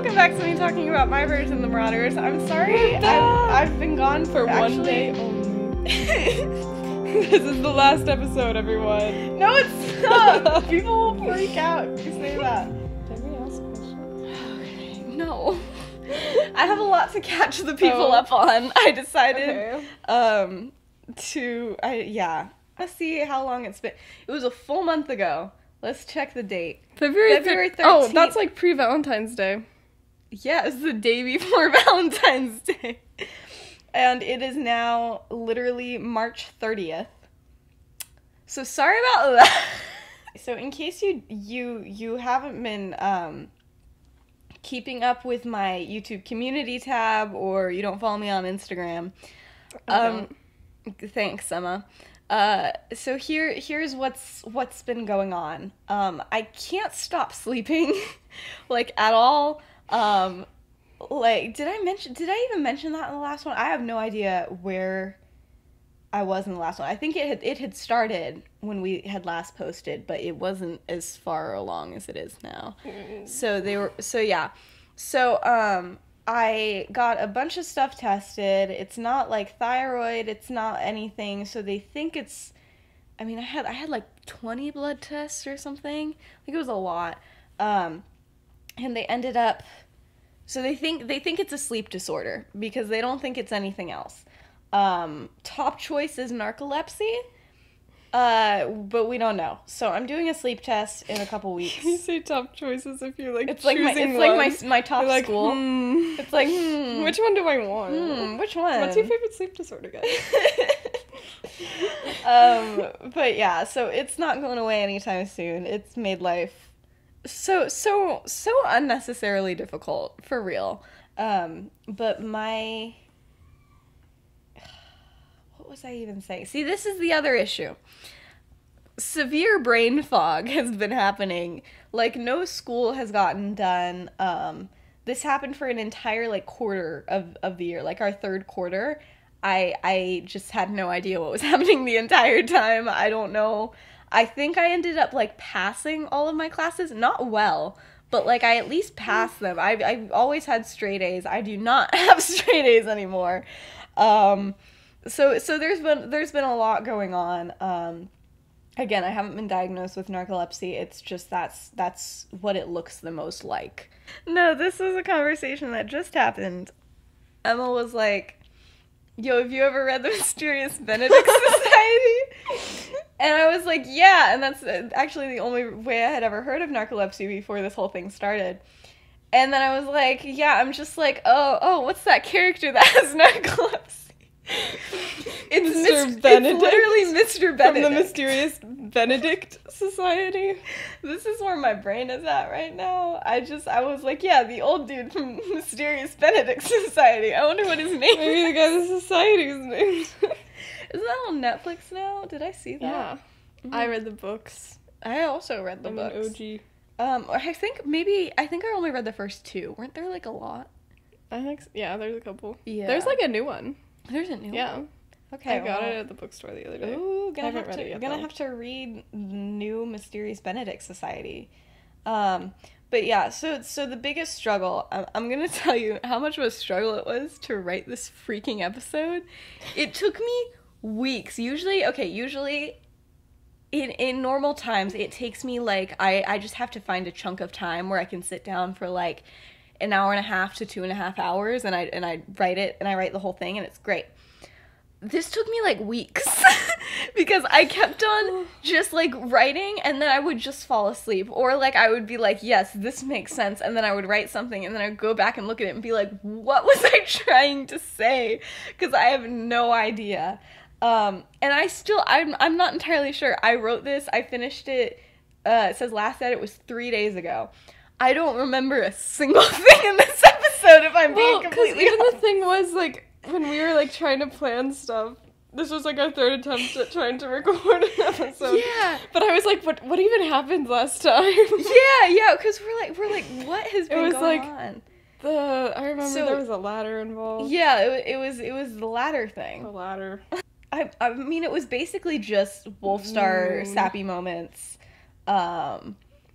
welcome back to me talking about my version of the Marauders. I'm sorry, I've been gone for one day only. This is the last episode, everyone. No, it's not. People will freak out if you say that. Can we ask questions? Okay, no. I have a lot to catch the people up on. I decided Let's see how long it's been. It was a full month ago. Let's check the date. February 13th. Oh, that's like pre-Valentine's Day. Yeah, it's the day before Valentine's Day. And it is now literally March 30th. So sorry about that. So in case you haven't been keeping up with my YouTube community tab, or you don't follow me on Instagram, thanks, Emma. So here's what's been going on. I can't stop sleeping, like, at all. Like, did I even mention that in the last one? I have no idea where I was in the last one. I think it had started when we had last posted, but it wasn't as far along as it is now. So I got a bunch of stuff tested. It's not like thyroid, it's not anything. So they think it's, I mean, I had like 20 blood tests or something. Like, it was a lot. And they ended up, so they think it's a sleep disorder because they don't think it's anything else. Top choice is narcolepsy. But we don't know. So I'm doing a sleep test in a couple weeks. You say top choices if you're like it's like my top you're like, school. It's like, which one do I want? Which one? What's your favorite sleep disorder, guys? But yeah, so it's not going away anytime soon. It's made life so unnecessarily difficult, for real. But what was I even saying? See, this is the other issue. Severe brain fog has been happening. Like, no school has gotten done. This happened for an entire, like, quarter of the year. Like, our third quarter, I just had no idea what was happening the entire time. I don't know. I think I ended up, like, passing all of my classes. Not well, but, like, I at least passed them. I've always had straight A's. I do not have straight A's anymore. So there's been a lot going on. Again, I haven't been diagnosed with narcolepsy. It's just that's what it looks the most like. No, this was a conversation that just happened. Emma was like, "Yo, have you ever read The Mysterious Benedict Society?" And I was like, "Yeah," and that's actually the only way I had ever heard of narcolepsy before this whole thing started. And then I was like, "Yeah," I'm just like, oh, what's that character that has narcolepsy? It's Mr. Benedict. It's literally Mr. Benedict. From the Mysterious Benedict Society. This is where my brain is at right now. I was like, yeah, the old dude from Mysterious Benedict Society. I wonder what his name is. Maybe the guy the society's name. Isn't that on Netflix now? Did I see that? Yeah. Mm-hmm. I read the books. I also read the books. An OG. I think I only read the first two. Weren't there, like, a lot? I think yeah, there's a couple. Yeah. There's, like, a new one. There's a new one? Okay. I got it at the bookstore the other day. Ooh, gonna have to read New Mysterious Benedict Society. But yeah, so the biggest struggle, I'm gonna tell you how much of a struggle it was to write this freaking episode. It took me weeks. Usually in normal times, it takes me, like, I just have to find a chunk of time where I can sit down for, like, an hour and a half to 2.5 hours, and I write it, and I write the whole thing, and it's great. This took me, like, weeks because I kept on just, like, writing, and then I would just fall asleep, or, like, I would be like, yes, this makes sense, and then I would write something, and then I would go back and look at it and be like, what was I trying to say? Because I have no idea. And I'm not entirely sure. I wrote this, I finished it, it says last edit was 3 days ago. I don't remember a single thing in this episode, if I'm being completely honest. The thing was, like, when we were, like, trying to plan stuff, this was, like, our third attempt at trying to record an episode. Yeah. But I was like, what even happened last time? Yeah, because we're like, what has been going on? I remember there was a ladder involved. Yeah, it was the ladder thing. The ladder. I mean, it was basically just Wolfstar sappy moments.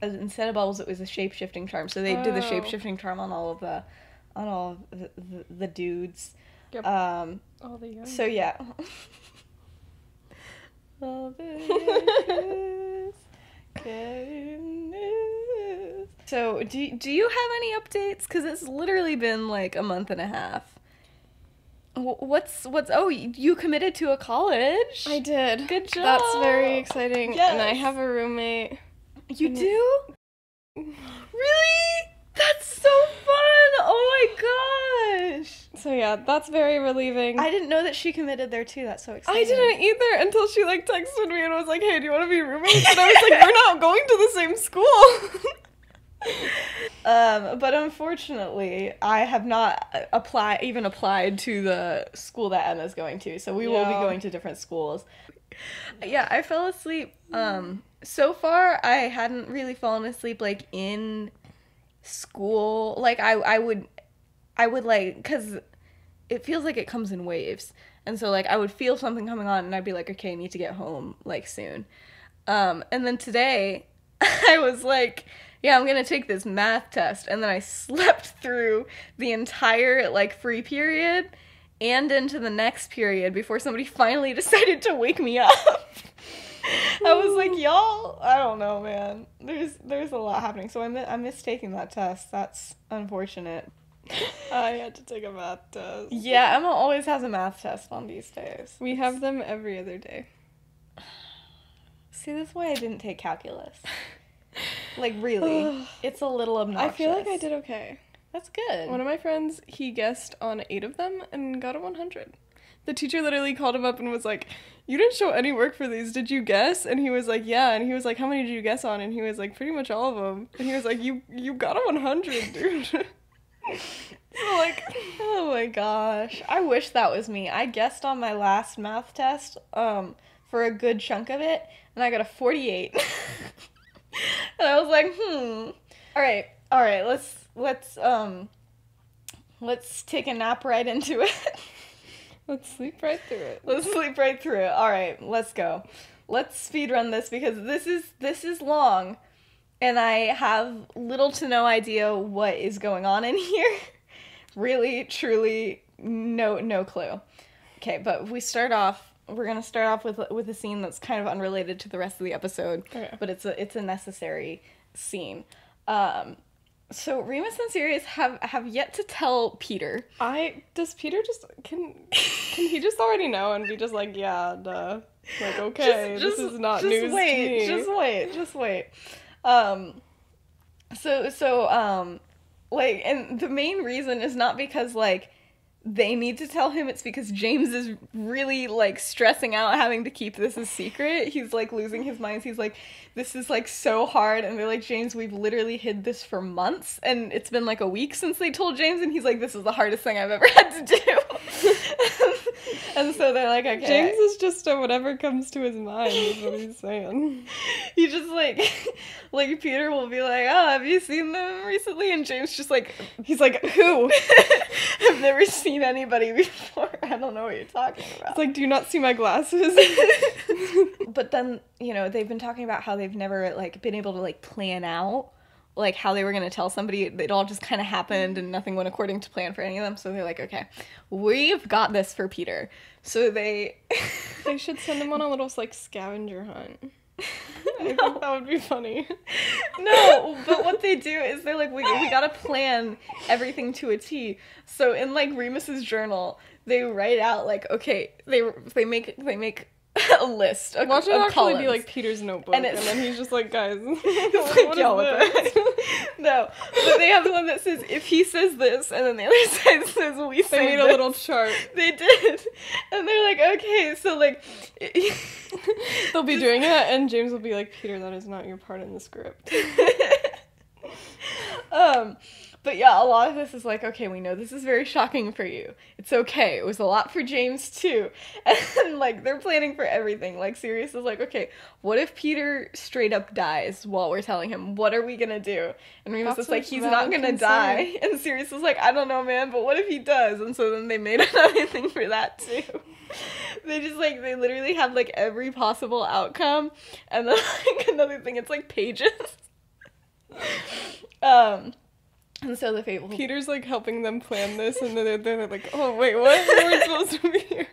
instead of bubbles, it was a shape-shifting charm. So they did the Oh. shape-shifting charm on all of the dudes. Yep. All the young. So yeah. All the goodness. So do you have any updates? Because it's literally been like a month and a half. What's oh, you committed to a college? I did. Good job. That's very exciting. Yes. And I have a roommate. You do? Really? That's so fun! Oh my gosh! So yeah, that's very relieving. I didn't know that she committed there too. That's so exciting. I didn't either until she like texted me and was like, "Hey, do you want to be roommates?" And I was like, "We're not going to the same school." But unfortunately, I have not applied to the school that Emma's going to, so we will be going to different schools. Yeah, I fell asleep. So far, I hadn't really fallen asleep, like, in school. Like, I would, like, because it feels like it comes in waves. And so, like, I would feel something coming on, and I'd be like, okay, I need to get home, like, soon. And then today, I was like, yeah, I'm gonna take this math test. And then I slept through the entire, like, free period and into the next period before somebody finally decided to wake me up. I was like, y'all, I don't know, man. There's a lot happening. So I missed taking that test. That's unfortunate. I had to take a math test. Yeah, Emma always has a math test on these days. We have them every other day. See, that's why I didn't take calculus. Like, really. It's a little obnoxious. I feel like I did okay. That's good. One of my friends, he guessed on 8 of them and got a 100. The teacher literally called him up and was like, "You didn't show any work for these, did you guess?" And he was like, "Yeah." And he was like, "How many did you guess on?" And he was like, "Pretty much all of them." And he was like, You got a 100, dude." So, like, oh my gosh. I wish that was me. I guessed on my last math test, for a good chunk of it, and I got a 48. And I was like, All right, let's take a nap right into it. let's sleep right through it. Let's sleep right through it. All right, let's go. Let's speed run this because this is long, and I have little to no idea what is going on in here. Really, truly, no clue. Okay, but we're gonna start off with a scene that's kind of unrelated to the rest of the episode, okay. But it's a necessary scene. So Remus and Sirius have yet to tell Peter. Does Peter just can he just already know and be just like, yeah, duh. Like, okay, this is not news to me. Just wait. Like, and the main reason is not because, like, they need to tell him, it's because James is really, like, stressing out having to keep this a secret. He's, like, losing his mind. He's like, this is, like, so hard. And they're like, James, we've literally hid this for months. And it's been, like, a week since they told James. And he's like, this is the hardest thing I've ever had to do. And so they're like, okay. James is just whatever comes to his mind is what he's saying. He just, like, Peter will be like, oh, have you seen them recently? And James just, like, he's like, who? I've never seen anybody before. I don't know what you're talking about. It's like, do you not see my glasses? But then, you know, they've been talking about how they've never, like, been able to, like, plan out, like, how they were going to tell somebody. It all just kind of happened and nothing went according to plan for any of them. So they're like, okay, we've got this for Peter. So they should send him on a little, like, scavenger hunt. I think that would be funny. No, but what they do is they're like, we gotta plan everything to a T. So in, like, Remus's journal, they write out, like, okay, they make a list of Watch it actually columns. be like Peter's notebook, and then he's just like, guys, Like, what is this? No, but they have the one that says, if he says this, and then the other side says, we say They made this. a little chart. They did. And they're like, okay, so, like... They'll be doing it, and James will be like, Peter, that is not your part in the script. But yeah, a lot of this is like, okay, we know this is very shocking for you. It's okay. It was a lot for James too. And, like, they're planning for everything. Like, Sirius is like, okay, what if Peter straight up dies while we're telling him? What are we gonna do? And Remus is like, he's not gonna die. And Sirius is like, I don't know, man, but what if he does? And so then they made another thing for that too. They just, like, they literally have, like, every possible outcome. And then, like, another thing, it's like pages. And so the fateful... Peter's, like, helping them plan this, and then they're like, oh, wait, what? We weren't supposed to be here.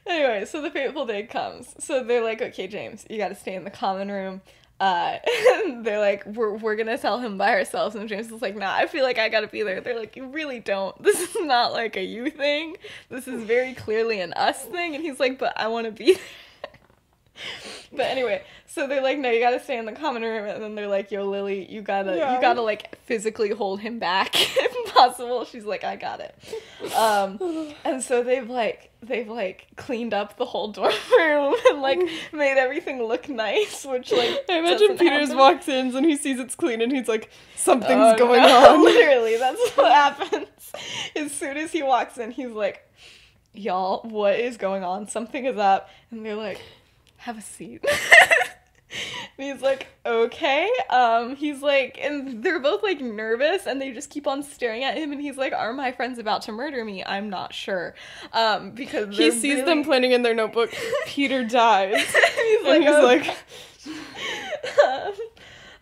Anyway, so the fateful day comes. So they're like, okay, James, you gotta stay in the common room. They're like, we're gonna tell him by ourselves. And James is like, nah, I feel like I gotta be there. They're like, you really don't. This is not like a you thing. This is very clearly an us thing. And he's like, but I want to be there. But anyway, so they're like, no, you gotta stay in the common room. And then they're like, yo, Lily, you gotta like physically hold him back if possible. She's like, I got it. And so they've cleaned up the whole dorm room and like made everything look nice, which like I imagine Peters walks in and he sees it's clean and he's like, something's going on. Literally, that's what happens. As soon as he walks in, he's like, y'all, what is going on? Something is up. And they're like, have a seat. And he's like, okay. He's like, and they're both like nervous and they just keep on staring at him and he's like, are my friends about to murder me? I'm not sure. Because he sees them planning in their notebook, Peter dies. He's like,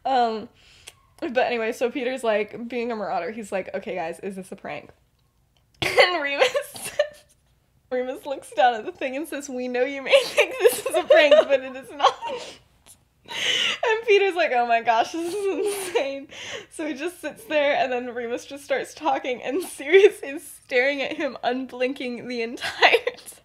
but anyway, so Peter's like, being a marauder, he's like, okay guys, is this a prank? And Remus looks down at the thing and says, we know you may think this is a prank, but it is not. And Peter's like, oh my gosh, this is insane. So he just sits there, and then Remus just starts talking, and Sirius is staring at him, unblinking the entire time.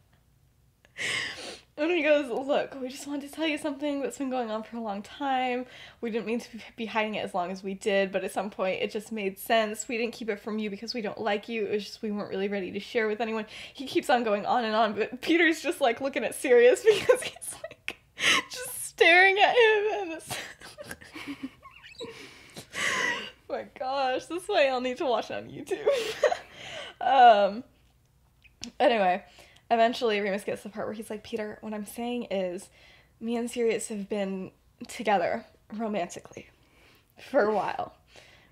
And he goes, look, we just wanted to tell you something that's been going on for a long time. We didn't mean to be hiding it as long as we did, but at some point it just made sense. We didn't keep it from you because we don't like you. It was just we weren't really ready to share with anyone. He keeps on going on and on, but Peter's just like looking at Sirius because he's like just staring at him. And it's oh my gosh, this is why I'll need to watch it on YouTube. Anyway. Eventually, Remus gets to the part where he's like, Peter, what I'm saying is, me and Sirius have been together romantically for a while.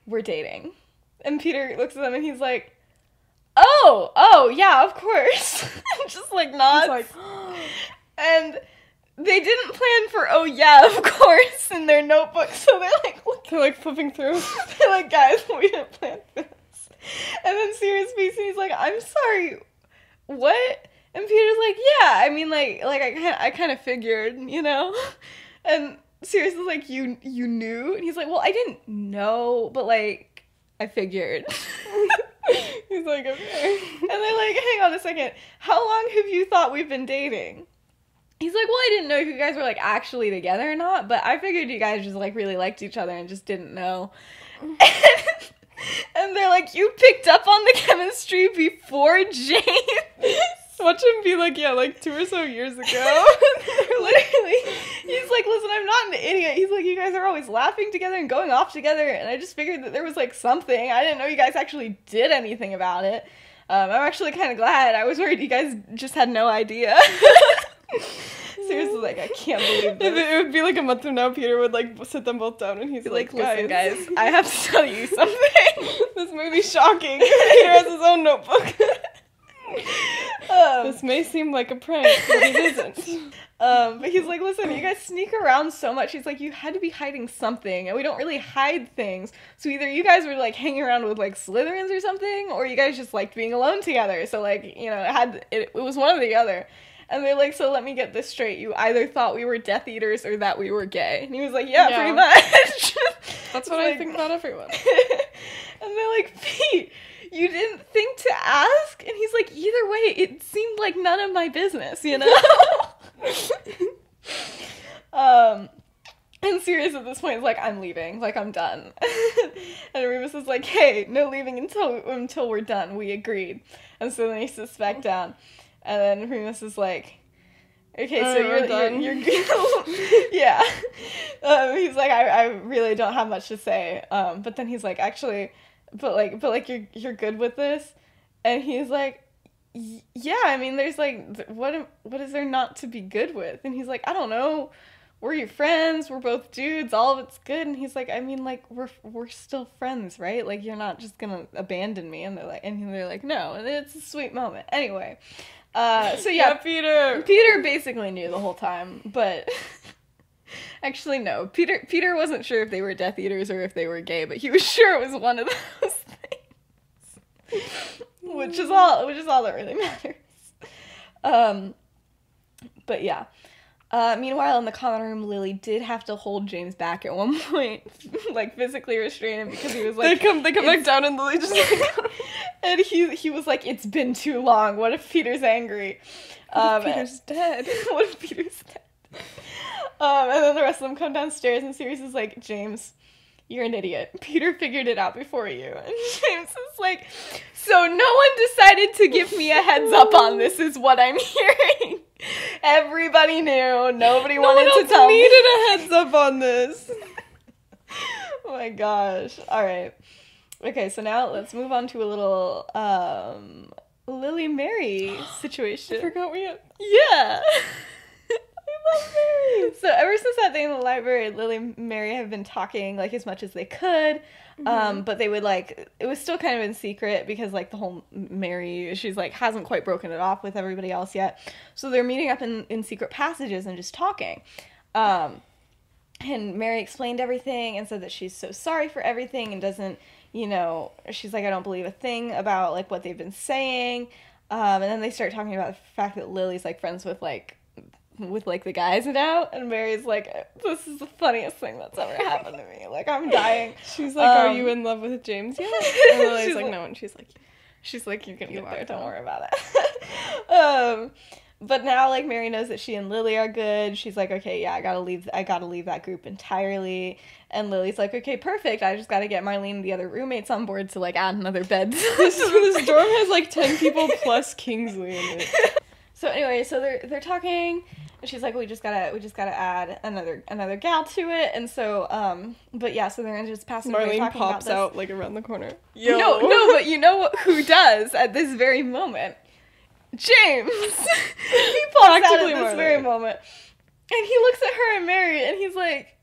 We're dating. And Peter looks at them and he's like, oh, yeah, of course. Just like nods. He's like, and they didn't plan for, oh yeah, of course, in their notebook, so they're like flipping through. They're like, guys, we didn't plan for this. And then Sirius speaks and he's like, I'm sorry, what? And Peter's like, yeah, I mean, like I kind of figured, you know? And Sirius is like, you knew? And he's like, well, I didn't know, but, like, I figured. He's like, okay. And they're like, hang on a second, how long have you thought we've been dating? He's like, well, I didn't know if you guys were, like, actually together or not, but I figured you guys just, like, really liked each other and just didn't know. And they're like, you picked up on the chemistry before James? Watch him be like, yeah, like 2 or so years ago. Literally. He's like, listen, I'm not an idiot. He's like, you guys are always laughing together and going off together, and I just figured that there was, like, something. I didn't know you guys actually did anything about it. I'm actually kind of glad. I was worried you guys just had no idea. Seriously, like, I can't believe this. It would be like a month from now, Peter would, like, sit them both down, and he's like, listen, guys, I have to tell you something. This movie's shocking. Peter has his own notebook. This may seem like a prank, but it isn't. But he's like, listen, you guys sneak around so much. He's like, you had to be hiding something, and we don't really hide things. So either you guys were, like, hanging around with, like, Slytherins or something, or you guys just liked being alone together. So, like, you know, it was one or the other. And they're like, so let me get this straight. You either thought we were Death Eaters or that we were gay. And he was like, yeah. Pretty much. That's what I think about everyone. And they're like, Pete, you didn't think to ask? And he's like, either way, it seemed like none of my business, you know? And Sirius at this point is like, I'm leaving. Like, I'm done. And Remus is like, hey, no leaving until we're done. We agreed. And so then he sits back down. And then Remus is like, okay, so you're done. You're yeah. He's like, I really don't have much to say. But then he's like, actually, but you're good with this? And he's like, yeah, I mean, there's like, what is there not to be good with? And he's like, I don't know. We're your friends. We're both dudes. All of it's good. And he's like, I mean, like, we're still friends, right? Like, you're not just gonna abandon me. And they're like, no. And it's a sweet moment. Anyway. So yeah, Peter basically knew the whole time, but Actually, no. Peter wasn't sure if they were Death Eaters or if they were gay, but he was sure it was one of those things. Which is all that really matters. But yeah. Meanwhile, in the common room, Lily did have to hold James back at one point, like physically restrain him because he was like, they come back down and Lily just like, and he was like, it's been too long. What if Peter's angry? What if Peter's dead? What if Peter's dead? And then the rest of them come downstairs, and Sirius is like, James, you're an idiot. Peter figured it out before you. And James is like, so no one decided to give me a heads up on this is what I'm hearing. Everybody knew. Nobody wanted to tell me. Needed a heads up on this. Oh my gosh. All right. Okay, so now let's move on to a little Lily Mary situation. I forgot we had... Yeah. I love Mary. So ever since that day in the library, Lily and Mary have been talking like as much as they could. But they would like, it was still kind of in secret because like the whole Mary, she's like hasn't quite broken it off with everybody else yet. So they're meeting up in secret passages and just talking. And Mary explained everything and said that she's so sorry for everything and doesn't, you know, she's like, I don't believe a thing about like what they've been saying. And then they start talking about the fact that Lily's like friends with the guys now, and Mary's like, this is the funniest thing that's ever happened to me. Like, I'm dying. She's like, are you in love with James yet? And Lily's like, no, and she's like, you can get there, don't worry about it. But now, like, Mary knows that she and Lily are good. She's like, okay, yeah, I gotta leave that group entirely. And Lily's like, okay, perfect. I just gotta get Marlene and the other roommates on board to, like, add another bed. This dorm has, like, 10 people plus Kingsley in it. So anyway, so they're talking, and she's like, we just gotta add another gal to it. And so, but yeah, so they're just passing. Marlene pops out, like, around the corner. Yo. No, but you know who does at this very moment? James! He pops out at this very moment. And he looks at her and Mary, and he's like,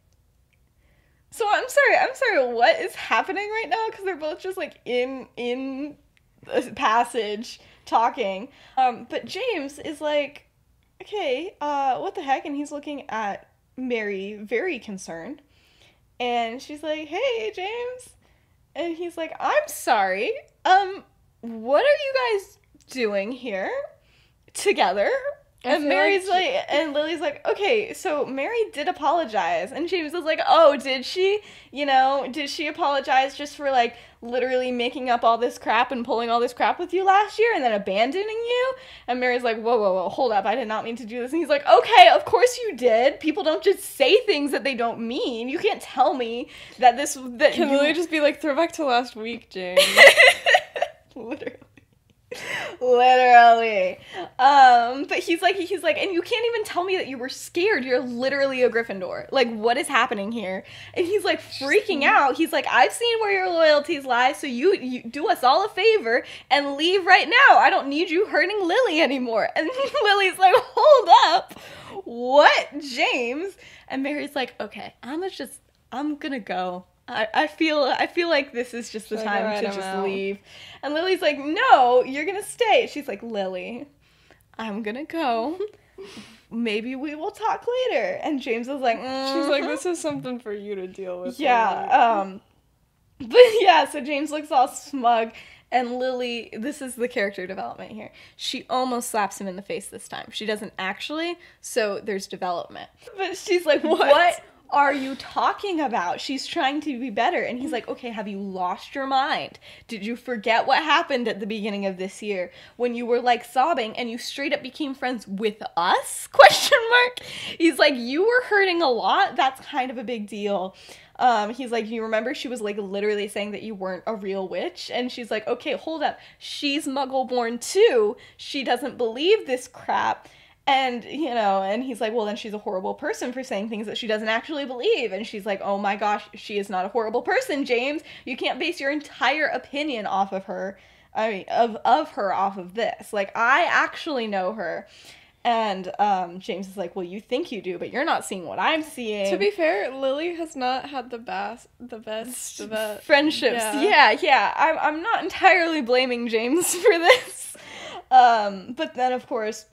so I'm sorry, what is happening right now? Because they're both just, like, in a passage talking. But James is like, okay, what the heck? And he's looking at Mary, very concerned. And she's like, hey, James. And he's like, I'm sorry. What are you guys doing here together? And Mary's like, and Lily's like, okay, so Mary did apologize. And James was like, oh, did she? You know, did she apologize just for, like, literally making up all this crap and pulling all this crap with you last year and then abandoning you? And Mary's like, whoa, hold up, I did not mean to do this. And he's like, okay, of course you did. People don't just say things that they don't mean. You can't tell me that Can Lily just be like, throw back to last week, James? Literally. But he's like, and you can't even tell me that you were scared. You're literally a Gryffindor. Like, what is happening here? And he's like freaking out. He's like, I've seen where your loyalties lie, so you do us all a favor and leave right now. I don't need you hurting Lily anymore. And Lily's like, hold up. What, James? And Mary's like, okay, I'm gonna go. I feel like this is just the time to just leave. And Lily's like, no, you're gonna stay. She's like, Lily, I'm gonna go. Maybe we will talk later. And James was like, She's like, this is something for you to deal with. Yeah, but yeah, so James looks all smug. And Lily, this is the character development here. She almost slaps him in the face this time. She doesn't actually, so there's development. But she's like, what are you talking about? She's trying to be better. And he's like, okay, have you lost your mind? Did you forget what happened at the beginning of this year when you were like sobbing and you straight up became friends with us? ? He's like, you were hurting a lot. That's kind of a big deal. He's like, you remember she was like literally saying that you weren't a real witch? And she's like, okay, hold up. She's Muggle-born too. She doesn't believe this crap. And, you know, and he's like, well, then she's a horrible person for saying things that she doesn't actually believe. And she's like, oh my gosh, she is not a horrible person, James. You can't base your entire opinion off of her. I mean, of her off of this. Like, I actually know her. And James is like, well, you think you do, but you're not seeing what I'm seeing. To be fair, Lily has not had the best friendships. Yeah. I'm not entirely blaming James for this. But then, of course,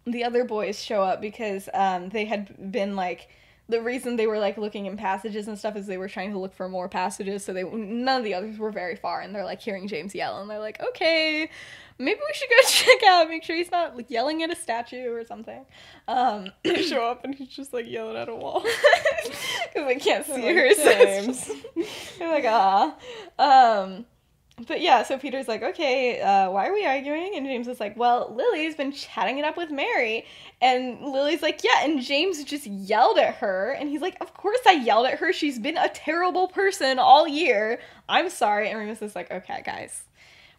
the other boys show up because they had been, like, the reason they were like looking in passages and stuff is they were trying to look for more passages, so none of the others were very far, and they're like hearing James yell, and they're like, okay, maybe we should go check out, make sure he's not like yelling at a statue or something. They show up and he's just like yelling at a wall because they can't see like, her. James. They're like, but yeah, so Peter's like, okay, why are we arguing? And James is like, well, Lily's been chatting it up with Mary. And Lily's like, yeah, and James just yelled at her. And he's like, of course I yelled at her. She's been a terrible person all year. I'm sorry. And Remus is like, okay, guys,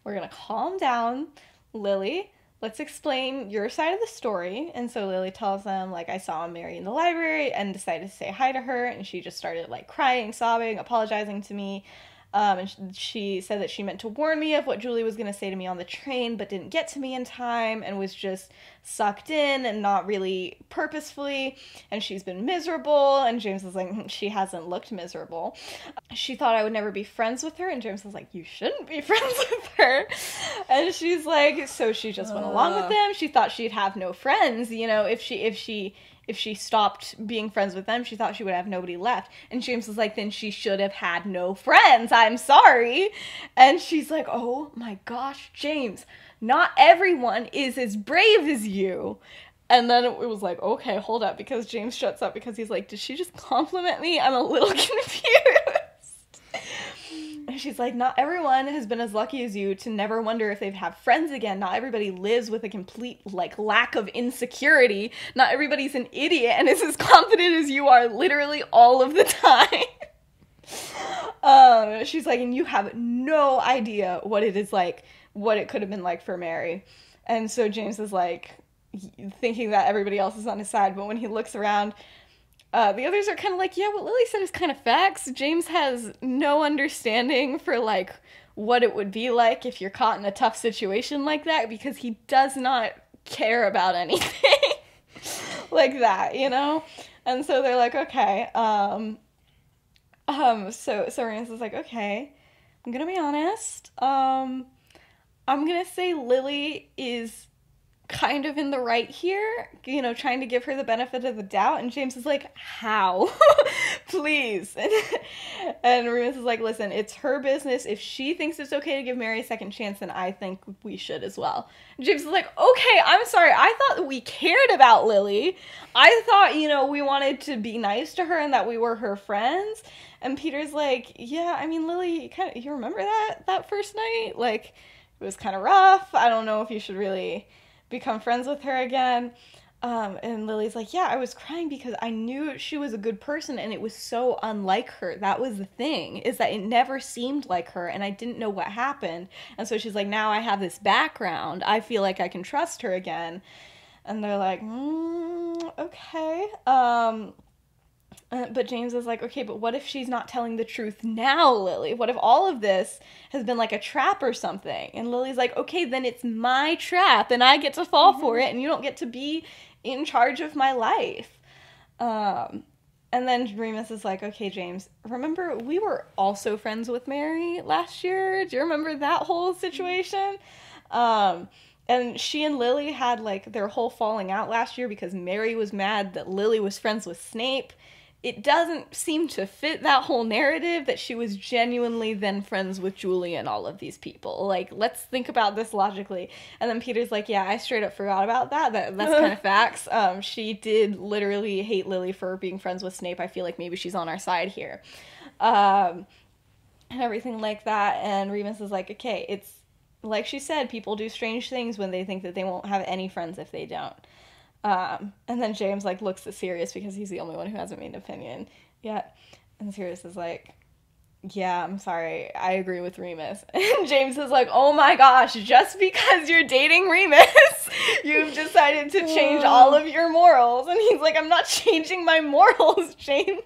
we're going to calm down. Lily, let's explain your side of the story. And so Lily tells them, like, I saw Mary in the library and decided to say hi to her. And she just started, like, crying, sobbing, apologizing to me. And she said that she meant to warn me of what Julie was going to say to me on the train, but didn't get to me in time and was just sucked in and not really purposefully. And she's been miserable. And James was like, she hasn't looked miserable. She thought I would never be friends with her. And James was like, you shouldn't be friends with her. And she's like, so she just went along with them. She thought she'd have no friends. You know, if she stopped being friends with them, she thought she would have nobody left. And James was like, then she should have had no friends. I'm sorry. And she's like, oh my gosh, James, not everyone is as brave as you. And then it was like, okay, hold up, because James shuts up because he's like, did she just compliment me? I'm a little confused. And she's like, not everyone has been as lucky as you to never wonder if they've had friends again. Not everybody lives with a complete, like, lack of insecurity. Not everybody's an idiot and is as confident as you are literally all of the time. She's like, and you have no idea what it is like, what it could have been like for Mary. And so James is like, thinking that everybody else is on his side, but when he looks around, the others are kind of like, yeah, what Lily said is kind of facts. James has no understanding for, like, what it would be like if you're caught in a tough situation like that, because he does not care about anything like that, you know? And so they're like, okay, so Remus is like, okay, I'm gonna be honest, I'm gonna say Lily is kind of in the right here, you know, trying to give her the benefit of the doubt. And James is like, how? Please. And Remus is like, listen, it's her business. If she thinks it's okay to give Mary a second chance, then I think we should as well. And James is like, okay, I'm sorry, I thought we cared about Lily. I thought, you know, we wanted to be nice to her and that we were her friends. And Peter's like, yeah, I mean, Lily, you remember that first night? Like, it was kind of rough. I don't know if you should really become friends with her again. And Lily's like, yeah, I was crying because I knew she was a good person and it was so unlike her. That was the thing, is that it never seemed like her and I didn't know what happened. And so she's like, now I have this background. I feel like I can trust her again. And they're like, okay. But James is like, okay, but what if she's not telling the truth now, Lily? What if all of this has been like a trap or something? And Lily's like, okay, then it's my trap and I get to fall for it and you don't get to be in charge of my life. And then Remus is like, okay, James, remember we were also friends with Mary last year? Do you remember that whole situation? And she and Lily had like their whole falling out last year because Mary was mad that Lily was friends with Snape. It doesn't seem to fit that whole narrative that she was genuinely then friends with Julie and all of these people. Like, let's think about this logically. And then Peter's like, yeah, I straight up forgot about that. That's kind of facts. She did literally hate Lily for being friends with Snape. I feel like maybe she's on our side here. And everything like that. And Remus is like, okay, it's like she said, people do strange things when they think that they won't have any friends if they don't. And then James, like, looks at Sirius because he's the only one who hasn't made an opinion yet. And Sirius is like, yeah, I'm sorry, I agree with Remus. And James is like, oh my gosh, just because you're dating Remus, you've decided to change all of your morals. And he's like, I'm not changing my morals, James.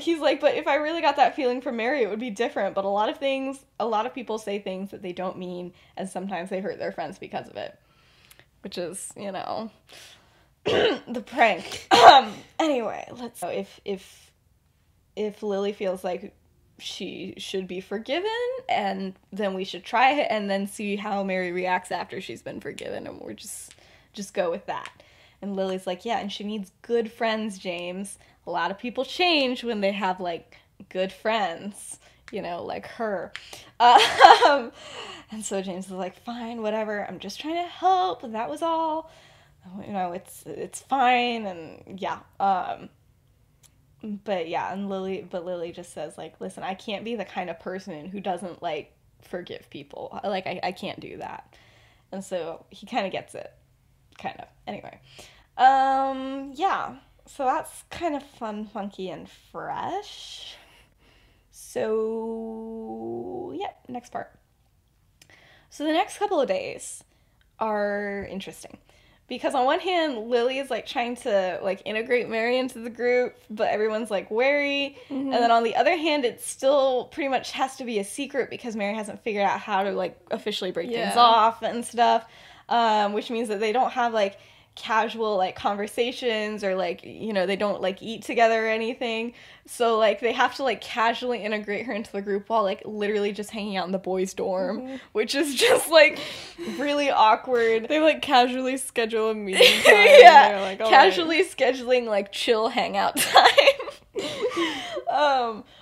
He's like, but if I really got that feeling from Mary, it would be different. But a lot of people say things that they don't mean, and sometimes they hurt their friends because of it. Which is, you know, the prank. Anyway, let's know if Lily feels like she should be forgiven, and then we should try it and then see how Mary reacts after she's been forgiven, and we're just go with that. And Lily's like, yeah, and she needs good friends, James. A lot of people change when they have, like, good friends, you know, like her. And so James is like, fine, whatever. I'm just trying to help. That was all. You know, it's fine. And yeah. But yeah, and Lily just says, like, listen, I can't be the kind of person who doesn't, like, forgive people. Like, I can't do that. And so he kind of gets it. Kind of. Anyway. Yeah. So that's kind of fun, funky, and fresh. So, yeah, next part. So the next couple of days are interesting. Because on one hand, Lily is, like, trying to, like, integrate Mary into the group, but everyone's, like, wary. Mm-hmm. And then on the other hand, it still pretty much has to be a secret because Mary hasn't figured out how to, like, officially break things off and stuff. Which means that they don't have, like, casual, like, conversations or, like, you know, they don't, like, eat together or anything. So, like, they have to, like, casually integrate her into the group while, like, literally just hanging out in the boys' dorm, which is just, like, really awkward. They, like, casually schedule a meeting time. Yeah, like, casually scheduling, like, chill hangout time.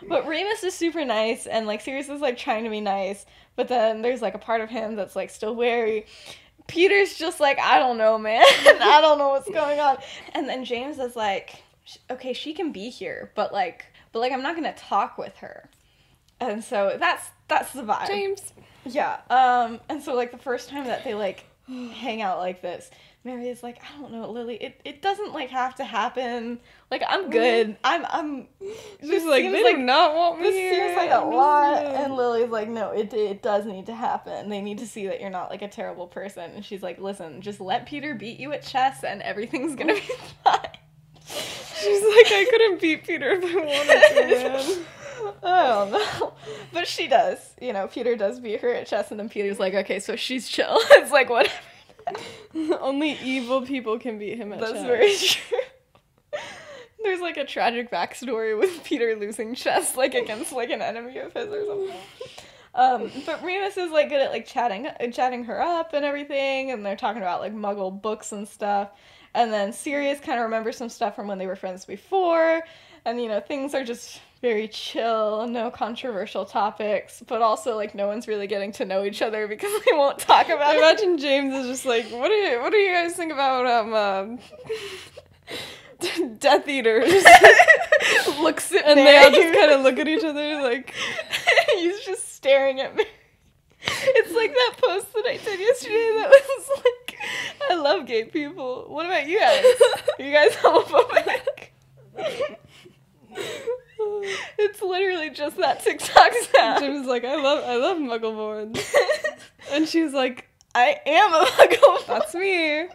But Remus is super nice, and, like, Sirius is, like, trying to be nice, but then there's, like, a part of him that's, like, still wary. Peter's just like, I don't know, man. I don't know what's going on. And then James is like, okay, she can be here, but I'm not gonna talk with her. And so that's the vibe. James. Yeah. And so, like, the first time that they, like, hang out like this, Mary is like, I don't know, Lily, it doesn't, like, have to happen. Like, I'm good. I'm She's like, they do not want me here. This seems like a lot. And Lily's like, no, it does need to happen. They need to see that you're not, like, a terrible person. And she's like, listen, just let Peter beat you at chess and everything's gonna be fine. She's like, I couldn't beat Peter if I wanted to, man. I don't know. But she does. You know, Peter does beat her at chess, and then Peter's like, okay, so she's chill. It's like, whatever. Only evil people can beat him at chess. That's very true. There's, like, a tragic backstory with Peter losing chess, like, against, like, an enemy of his or something. But Remus is, like, good at, like, chatting her up and everything, and they're talking about, like, Muggle books and stuff. And then Sirius kind of remembers some stuff from when they were friends before, and, you know, things are just very chill, no controversial topics, but also, like, no one's really getting to know each other because they won't talk about it. Imagine James is just like, what do you guys think about, Death Eaters? Looks at and Mary. They all just kind of look at each other like... He's just staring at me. It's like that post that I did yesterday that was like, I love gay people. What about you guys? Are you guys homophobic? It's literally just that TikTok sound. Jim was like, I love Muggleborns. And she was like, I am a Muggleborn. That's me.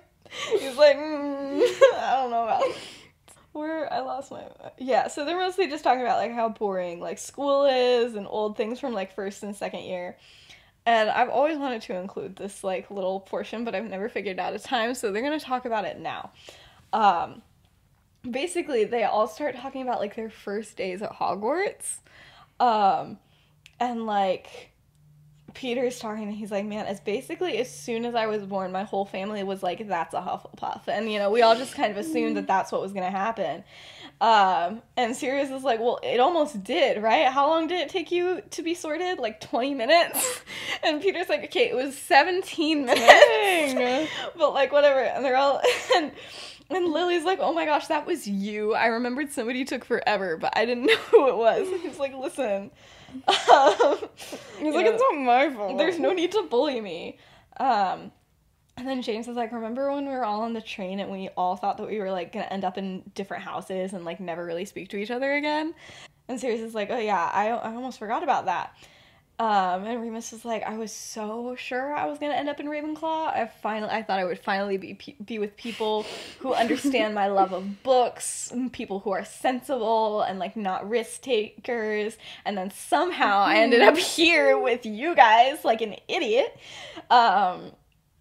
He's like, I don't know about I lost my... Yeah, so they're mostly just talking about, like, how boring, like, school is and old things from, like, first and second year. And I've always wanted to include this, like, little portion, but I've never figured out a time, so they're going to talk about it now. Basically, they all start talking about, like, their first days at Hogwarts. And, like, Peter's talking, and he's like, man, as soon as I was born, my whole family was like, that's a Hufflepuff. And, you know, we all just kind of assumed that that's what was going to happen. And Sirius is like, well, it almost did, right? How long did it take you to be sorted? Like 20 minutes? And Peter's like, okay, it was 17 minutes. Dang. But, like, whatever. And they're all... And Lily's like, oh my gosh, that was you. I remembered somebody took forever, but I didn't know who it was. And he's like, listen. He's like, it's not my fault. There's no need to bully me. And then James is like, remember when we were all on the train and we all thought that we were, like, gonna end up in different houses and, like, never really speak to each other again? And Sirius is like, oh yeah, I almost forgot about that. And Remus is like, I was so sure I was gonna end up in Ravenclaw. I thought I would finally be with people who understand my love of books, and people who are sensible and, like, not risk takers. And then somehow I ended up here with you guys, like an idiot.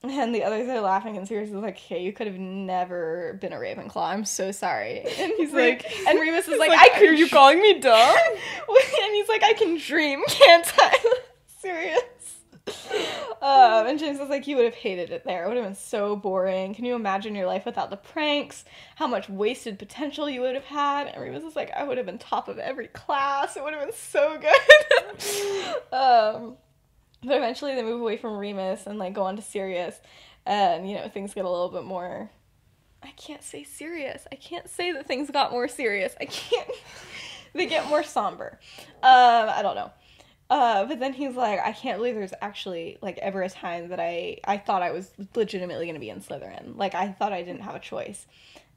And the others are laughing, and Sirius is like, hey, you could have never been a Ravenclaw. I'm so sorry. And he's like, and Remus is like, are you calling me dumb? And he's like, I can dream, can't I? Serious. And James was like, you would have hated it there. It would have been so boring. Can you imagine your life without the pranks? How much wasted potential you would have had? And Remus was like, I would have been top of every class. It would have been so good. But eventually they move away from Remus and, like, go on to Sirius. And, you know, things get a little bit more... I can't say serious. I can't say that things got more serious. I can't... They get more somber. I don't know. But then he's like, I can't believe there's actually, like, ever a time that I thought I was legitimately going to be in Slytherin. Like, I thought I didn't have a choice.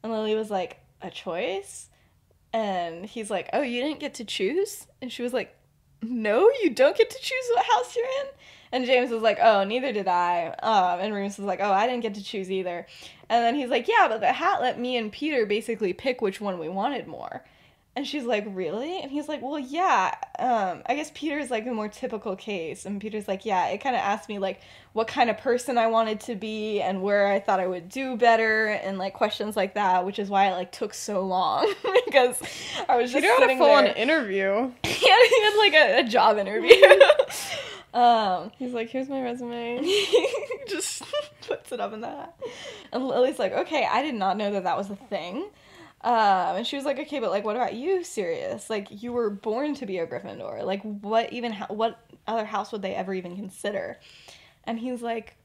And Lily was like, a choice? And he's like, oh, you didn't get to choose? And she was like, no, you don't get to choose what house you're in? And James was like, oh, neither did I. And Remus was like, oh, I didn't get to choose either. And then he's like, yeah, but the hat let me and Peter basically pick which one we wanted more. And she's like, really? And he's like, well, yeah, I guess Peter's, like, a more typical case. And Peter's like, yeah, it kind of asked me, like, what kind of person I wanted to be and where I thought I would do better and, like, questions like that, which is why it, like, took so long. Because I was just sitting there. An interview. He had, like, a job interview. He's like, here's my resume. Just puts it up in the hat. And Lily's like, okay, I did not know that was a thing. And she was like, okay, but, like, what about you, Sirius? Like, you were born to be a Gryffindor. Like, what other house would they ever even consider? And he's like,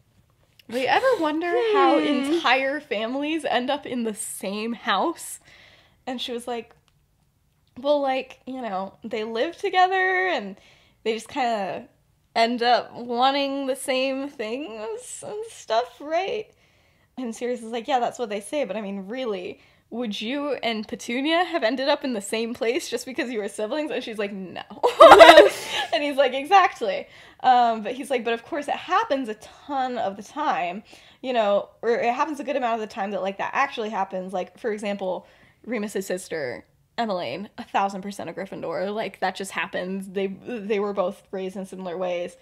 do you ever wonder how entire families end up in the same house? And she was like, well, like, you know, they live together and they just kind of end up wanting the same things and stuff, right? And Sirius is like, yeah, that's what they say, but I mean, really... would you and Petunia have ended up in the same place just because you were siblings? And she's like, no. And he's like, exactly. But he's like, but of course it happens a ton of the time, you know, or it happens a good amount of the time that, like, that actually happens. Like, for example, Remus's sister, Emmeline, 1,000% a Gryffindor. Like, that just happens. They were both raised in similar ways.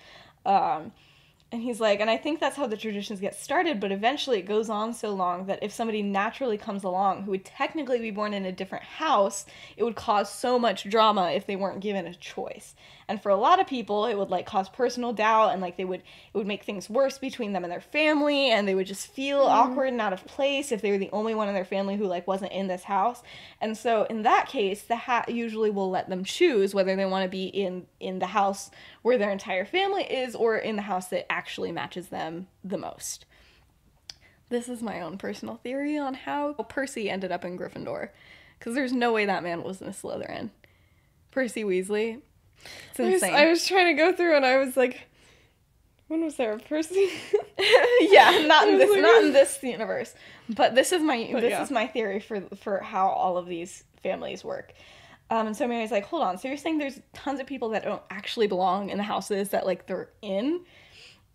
And he's like, and I think that's how the traditions get started, but eventually it goes on so long that if somebody naturally comes along who would technically be born in a different house, it would cause so much drama if they weren't given a choice. And for a lot of people, it would, like, cause personal doubt, and, like, it would make things worse between them and their family, and they would just feel awkward and out of place if they were the only one in their family who, like, wasn't in this house. And so in that case, the hat usually will let them choose whether they want to be in the house where their entire family is or in the house that actually matches them the most. This is my own personal theory on how Percy ended up in Gryffindor, because there's no way that man was in a Slytherin. Percy Weasley. It's insane. I was trying to go through and I was like, when was there a Percy? Yeah, not in this universe. But this is my theory for how all of these families work. And so Mary's like, hold on, so you're saying there's tons of people that don't actually belong in the houses that, like, they're in?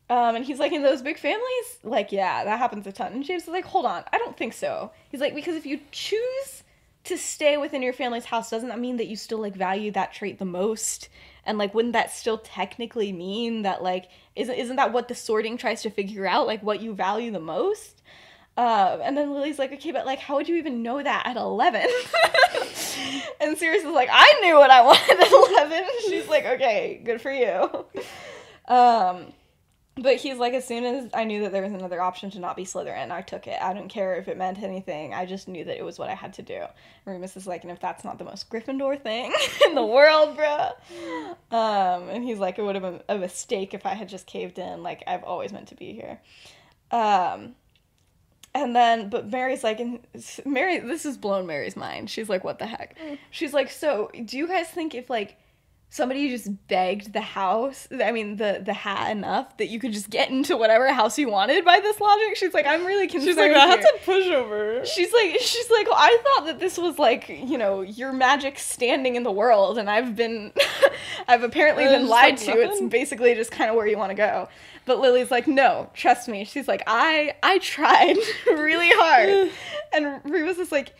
And he's like, in those big families? Like, yeah, that happens a ton. And James is like, hold on, I don't think so. He's like, because if you choose to stay within your family's house, doesn't that mean that you still, like, value that trait the most? And, like, wouldn't that still technically mean that, like, isn't that what the sorting tries to figure out, like, what you value the most? And then Lily's like, okay, but, like, how would you even know that at 11? And Sirius is like, I knew what I wanted at 11. She's like, okay, good for you. But he's like, as soon as I knew that there was another option to not be Slytherin, I took it. I didn't care if it meant anything. I just knew that it was what I had to do. And Remus is like, and if that's not the most Gryffindor thing in the world, bruh. And he's like, it would have been a mistake if I had just caved in. Like, I've always meant to be here. And then, but Mary's like, and Mary, this has blown Mary's mind. She's like, what the heck? She's like, so, do you guys think if, like, somebody just begged the hat enough that you could just get into whatever house you wanted by this logic? She's like, I'm really concerned. She's like, that's a pushover. She's like, well, I thought that this was, like, you know, your magic standing in the world, and I've apparently been lied to. Nothing? It's basically just kind of where you want to go. But Lily's like, no, trust me. She's like, I tried really hard. And Remus is like,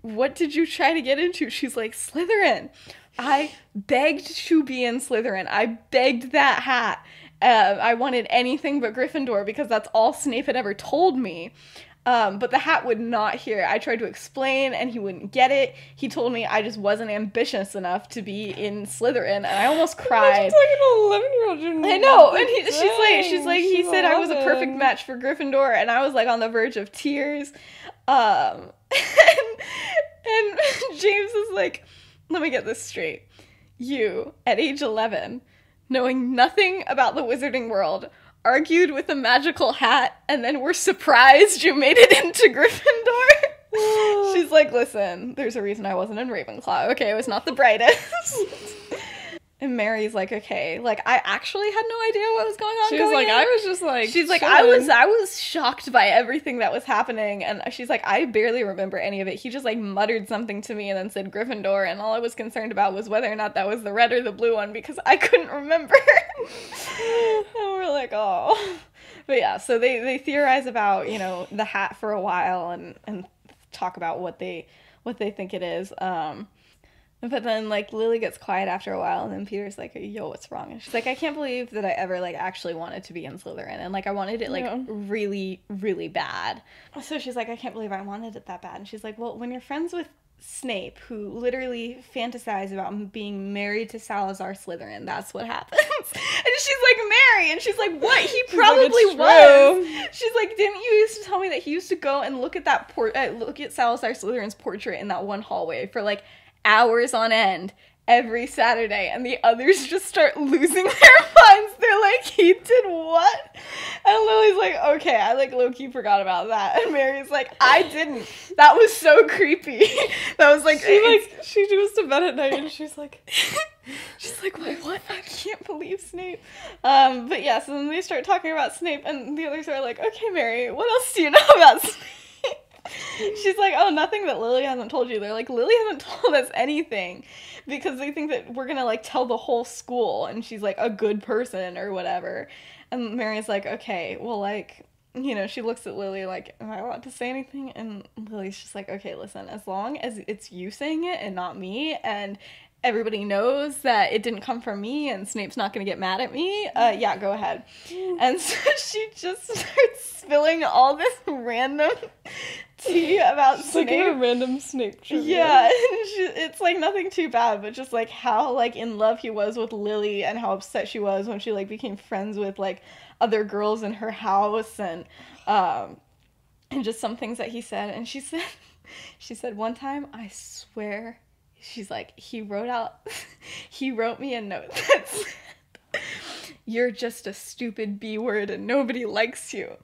what did you try to get into? She's like, Slytherin. I begged to be in Slytherin. I begged that hat. I wanted anything but Gryffindor because that's all Snape had ever told me. But the hat would not hear. I tried to explain, and he wouldn't get it. He told me I just wasn't ambitious enough to be in Slytherin, and I almost cried. It's like an 11-year-old. I know, and she's like, he said I was a perfect match for Gryffindor, and I was like on the verge of tears. And James is like, let me get this straight. You, at age 11, knowing nothing about the wizarding world, argued with a magical hat, and then were surprised you made it into Gryffindor. She's like, listen, there's a reason I wasn't in Ravenclaw. Okay, I was not the brightest. And Mary's like, okay, like, I actually had no idea what was going on. She was like, I was just like, she's like, I was shocked by everything that was happening, and she's like, I barely remember any of it. He just, like, muttered something to me and then said Gryffindor, and all I was concerned about was whether or not that was the red or the blue one, because I couldn't remember. And we're like, oh. But yeah, so they theorize about, you know, the hat for a while, and talk about what they think it is. But then, like, Lily gets quiet after a while, and then Peter's like, yo, what's wrong? And she's like, I can't believe that I ever, like, actually wanted to be in Slytherin. And, like, I wanted it, like, really, really bad. So she's like, I can't believe I wanted it that bad. And she's like, well, when you're friends with Snape, who literally fantasized about being married to Salazar Slytherin, that's what happens. And she's like, Mary! And she's like, what? He probably was. She's like, didn't you used to tell me that he used to go and look at that look at Salazar Slytherin's portrait in that one hallway for, like, hours on end every Saturday, and the others just start losing their minds. They're like, he did what? And Lily's like, okay, I, like, low-key forgot about that. And Mary's like, I didn't. That was so creepy. That was like, she goes to bed at night and she's like, what? I can't believe Snape. But yeah, so then they start talking about Snape, and the others are like, okay, Mary, what else do you know about Snape? She's like, oh, nothing that Lily hasn't told you. They're like, Lily hasn't told us anything, because they think that we're gonna, like, tell the whole school, and she's, like, a good person or whatever. And Mary's like, okay, well, like, you know, she looks at Lily like, am I allowed to say anything? And Lily's just like, okay, listen, as long as it's you saying it and not me, and everybody knows that it didn't come from me, and Snape's not gonna get mad at me, yeah, go ahead. And so she just starts spilling all this random tea about Snape. Like a random Snape trivia. Yeah, it's, like, nothing too bad, but just, like, how, like, in love he was with Lily, and how upset she was when she, like, became friends with, like, other girls in her house, and just some things that he said. And she said one time, I swear, she's like, he wrote me a note that said, you're just a stupid B word and nobody likes you.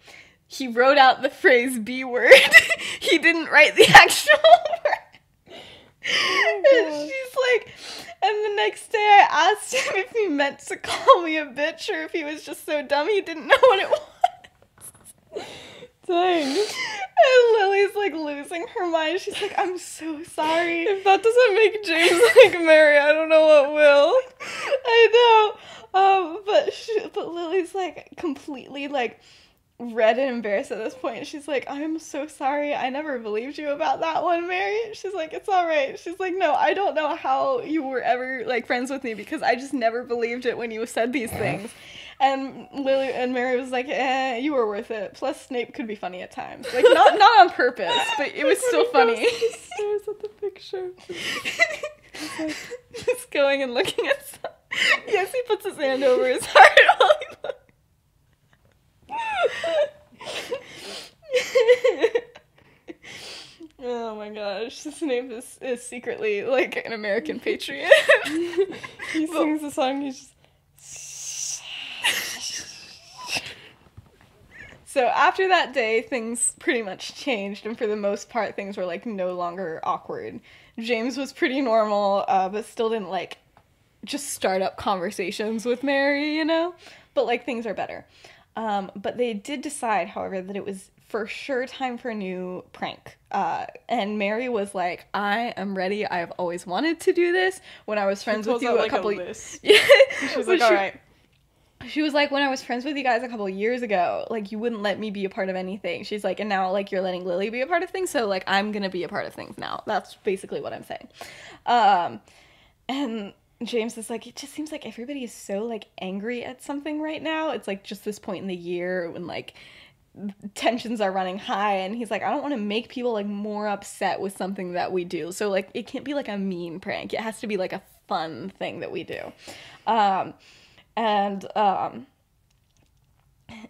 He wrote out the phrase B word. He didn't write the actual word. And she's like, and the next day I asked him if he meant to call me a bitch or if he was just so dumb he didn't know what it was. Dang. And Lily's, like, losing her mind. She's like, I'm so sorry. If that doesn't make James like Mary, I don't know what will. I know. But Lily's, like, completely, like, red and embarrassed at this point. She's like, I'm so sorry. I never believed you about that one, Mary. She's like, it's all right. She's like, no, I don't know how you were ever, like, friends with me, because I just never believed it when you said these things. And Mary was like, you were worth it. Plus, Snape could be funny at times. Like, not on purpose, but it was still funny. He stares at the picture. Like, just going and looking at stuff. Yes, he puts his hand over his heart while he looks. Oh my gosh, Snape is secretly, like, an American patriot. He sings the song, he's just... So after that day, things pretty much changed, and for the most part, things were, like, no longer awkward. James was pretty normal, but still didn't, like, just start up conversations with Mary, you know? But, like, things are better. But they did decide, however, that it was for sure time for a new prank. And Mary was like, I am ready. I have always wanted to do this. When I was friends with you a couple... Yeah. She was like, all right. She was like, when I was friends with you guys a couple years ago, like, you wouldn't let me be a part of anything. She's like, and now, like, you're letting Lily be a part of things, so, like, I'm gonna be a part of things now. That's basically what I'm saying. And James is like, it just seems like everybody is so, like, angry at something right now. It's, like, just this point in the year when, like, tensions are running high, and he's like, I don't want to make people like more upset with something that we do. So like it can't be like a mean prank. It has to be like a fun thing that we do. Um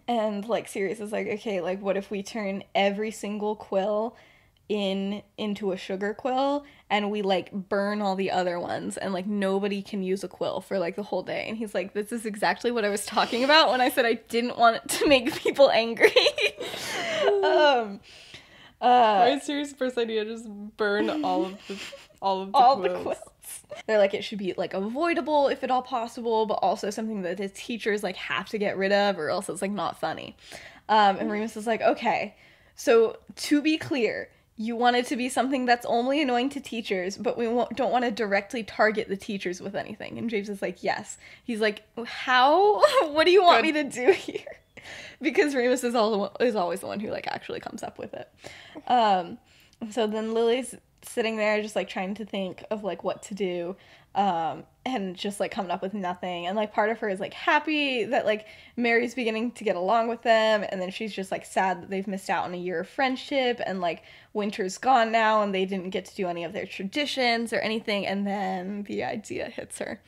and like Sirius is like, okay, like what if we turn every single quill into a sugar quill, and we like burn all the other ones, and like nobody can use a quill for like the whole day. And he's like, this is exactly what I was talking about when I said I didn't want it to make people angry. My serious first idea, just burn all of the quills. They're like, it should be like avoidable if at all possible, but also something that the teachers like have to get rid of, or else it's like not funny. And Remus is like, okay, so to be clear, you want it to be something that's only annoying to teachers, but we don't want to directly target the teachers with anything. And James is like, yes. He's like, how? What do you want me to do here? Because Remus is always the one who like actually comes up with it. So then Lily's sitting there just like trying to think of like what to do, and just like coming up with nothing. And like part of her is like happy that like Mary's beginning to get along with them, and then she's just like sad that they've missed out on a year of friendship, and like winter's gone now and they didn't get to do any of their traditions or anything. And then the idea hits her,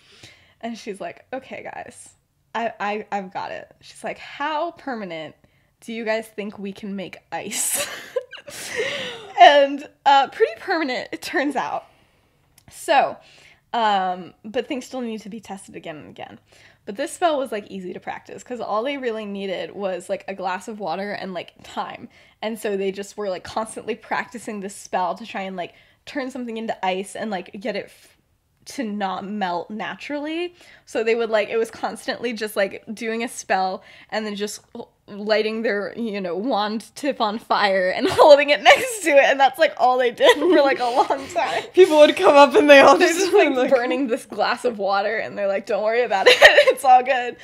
and she's like, okay guys, I've got it. She's like, how permanent do you guys think we can make ice? And pretty permanent, it turns out. So, but things still need to be tested again and again. But this spell was like easy to practice, because all they really needed was like a glass of water and like time. And so they just were like constantly practicing this spell to try and like turn something into ice and like get it to not melt naturally. So they would like, it was constantly just like doing a spell and then just lighting their, wand tip on fire and holding it next to it, and that's like all they did for like a long time. People would come up and they're just like burning this glass of water, and they're like, don't worry about it, it's all good.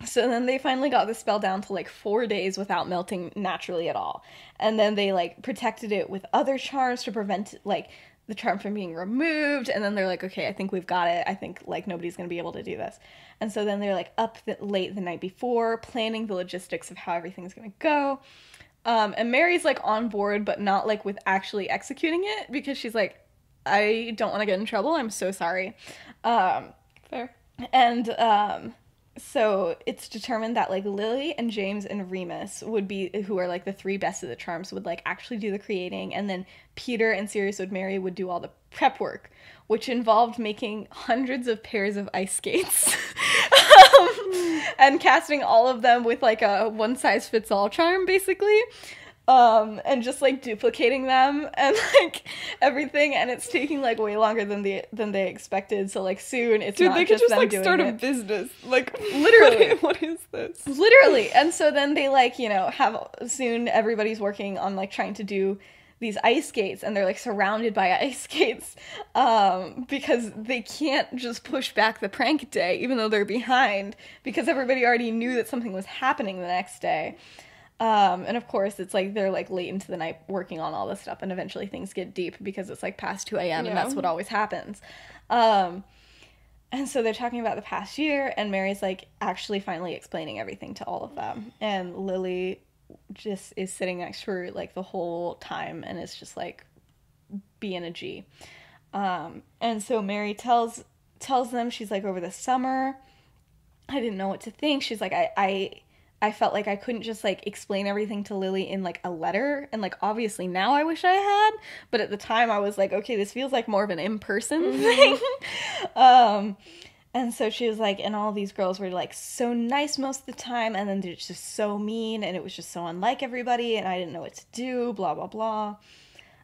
So then they finally got the spell down to like 4 days without melting naturally at all. And then they like protected it with other charms to prevent like the charm from being removed. And then they're like, okay, I think we've got it. I think like nobody's going to be able to do this. And so then they're like up late the night before, planning the logistics of how everything's going to go. And Mary's like on board, but not like with actually executing it, because she's like, I don't want to get in trouble. I'm so sorry. Fair. And so it's determined that like Lily and James and Remus would be, who are like the three best of the charms, would like actually do the creating, and then Peter and Sirius Mary would do all the prep work, which involved making hundreds of pairs of ice skates and casting all of them with like a one-size-fits-all charm, basically. And just like duplicating them and like everything, and it's taking like way longer than they expected. So like soon it's not just them doing it. Dude, they could just like start a business. Like literally, what is this? Literally. And so then they like, have soon everybody's working on like trying to do these ice skates, and they're like surrounded by ice skates, because they can't just push back the prank day even though they're behind, because everybody already knew that something was happening the next day. And of course it's like they're like late into the night working on all this stuff, and eventually things get deep because it's like past 2 a.m. and that's what always happens. And so they're talking about the past year, and Mary's like actually finally explaining everything to all of them, and Lily just is sitting next to her like the whole time, and it's just like being a G. And so Mary tells them, she's like, over the summer I didn't know what to think. She's like, I felt like I couldn't just like explain everything to Lily in like a letter, and like obviously now I wish I had, but at the time I was like, okay, this feels like more of an in-person thing. And so she was like, and all these girls were like so nice most of the time, and then they're just so mean, and it was just so unlike everybody, and I didn't know what to do, blah blah blah.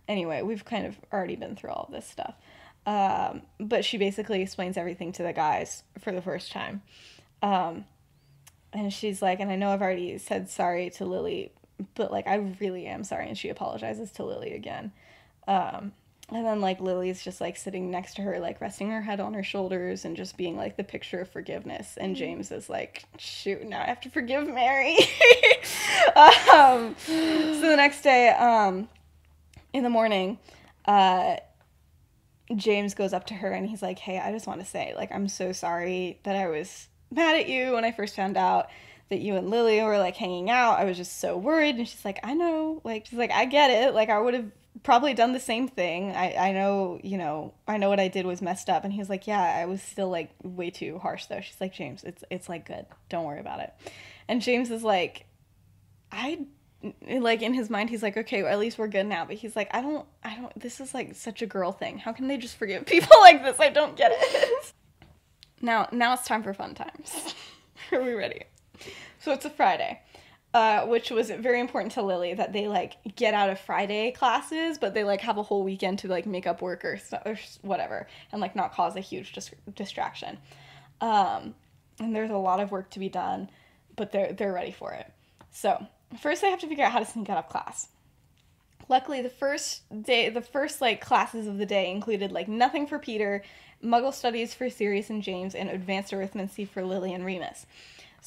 Anyway, we've kind of already been through all of this stuff, but she basically explains everything to the guys for the first time. And she's like, and I know I've already said sorry to Lily, but like I really am sorry. And she apologizes to Lily again. And then like Lily's just like sitting next to her, like resting her head on her shoulders and just being like the picture of forgiveness. And James is like, shoot, now I have to forgive Mary. So the next day, in the morning, James goes up to her and he's like, hey, I just want to say, like, I'm so sorry that I was mad at you when I first found out that you and Lily were, like, hanging out. I was just so worried. And she's like, I know. Like, she's like, I get it. Like, I would have probably done the same thing. I know, you know, I know what I did was messed up. And he was like, yeah, I was still, like, way too harsh, though. She's like, James, it's like, good. Don't worry about it. And James is like, like, in his mind, he's like, okay, well, at least we're good now. But he's like, I don't, this is, like, such a girl thing. How can they just forgive people like this? I don't get it. Now it's time for fun times. Are we ready? So it's a Friday, which was very important to Lily, that they, like, get out of Friday classes, but they, like, have a whole weekend to, like, make up work or whatever, and, like, not cause a huge distraction. And there's a lot of work to be done, but they're ready for it. So first they have to figure out how to sneak out of class. Luckily, the first like classes of the day included, like, nothing for Peter, Muggle studies for Sirius and James, and advanced arithmancy for Lily and Remus.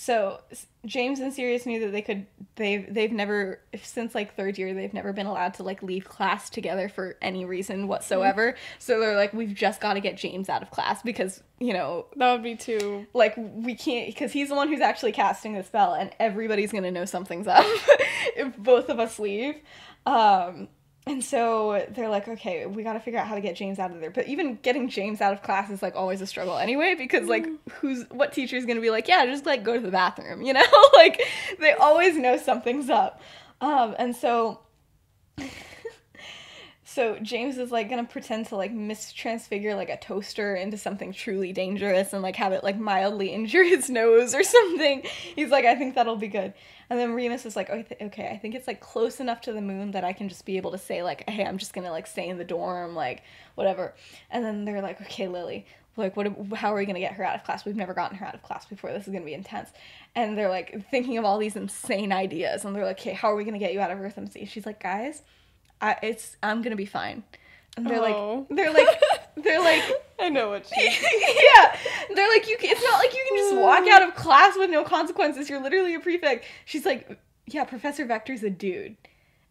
So James and Sirius knew that they've never, since, like, third year, they've never been allowed to, like, leave class together for any reason whatsoever. So they're like, we've just got to get James out of class because, you know, that would be too, like, we can't, because he's the one who's actually casting the spell, and everybody's gonna know something's up if both of us leave. And so they're like, okay, we got to figure out how to get James out of there. But even getting James out of class is, like, always a struggle anyway, because, like, what teacher's going to be like, yeah, just, like, go to the bathroom, you know? Like, they always know something's up. And so James is, like, going to pretend to, like, mistransfigure, like, a toaster into something truly dangerous and, like, have it, like, mildly injure his nose or something. He's like, I think that'll be good. And then Remus is like, okay, I think it's, like, close enough to the moon that I can just be able to say, like, hey, I'm just gonna, like, stay in the dorm, like, whatever. And then they're like, okay, Lily, like, how are we gonna get her out of class? We've never gotten her out of class before. This is gonna be intense. And they're, like, thinking of all these insane ideas. And they're like, okay, how are we gonna get you out of arithmancy? She's like, guys, I'm gonna be fine. And they're like, I know what she yeah, they're like, it's not like you can just walk out of class with no consequences. You're literally a prefect. She's like, yeah, Professor Vector's a dude.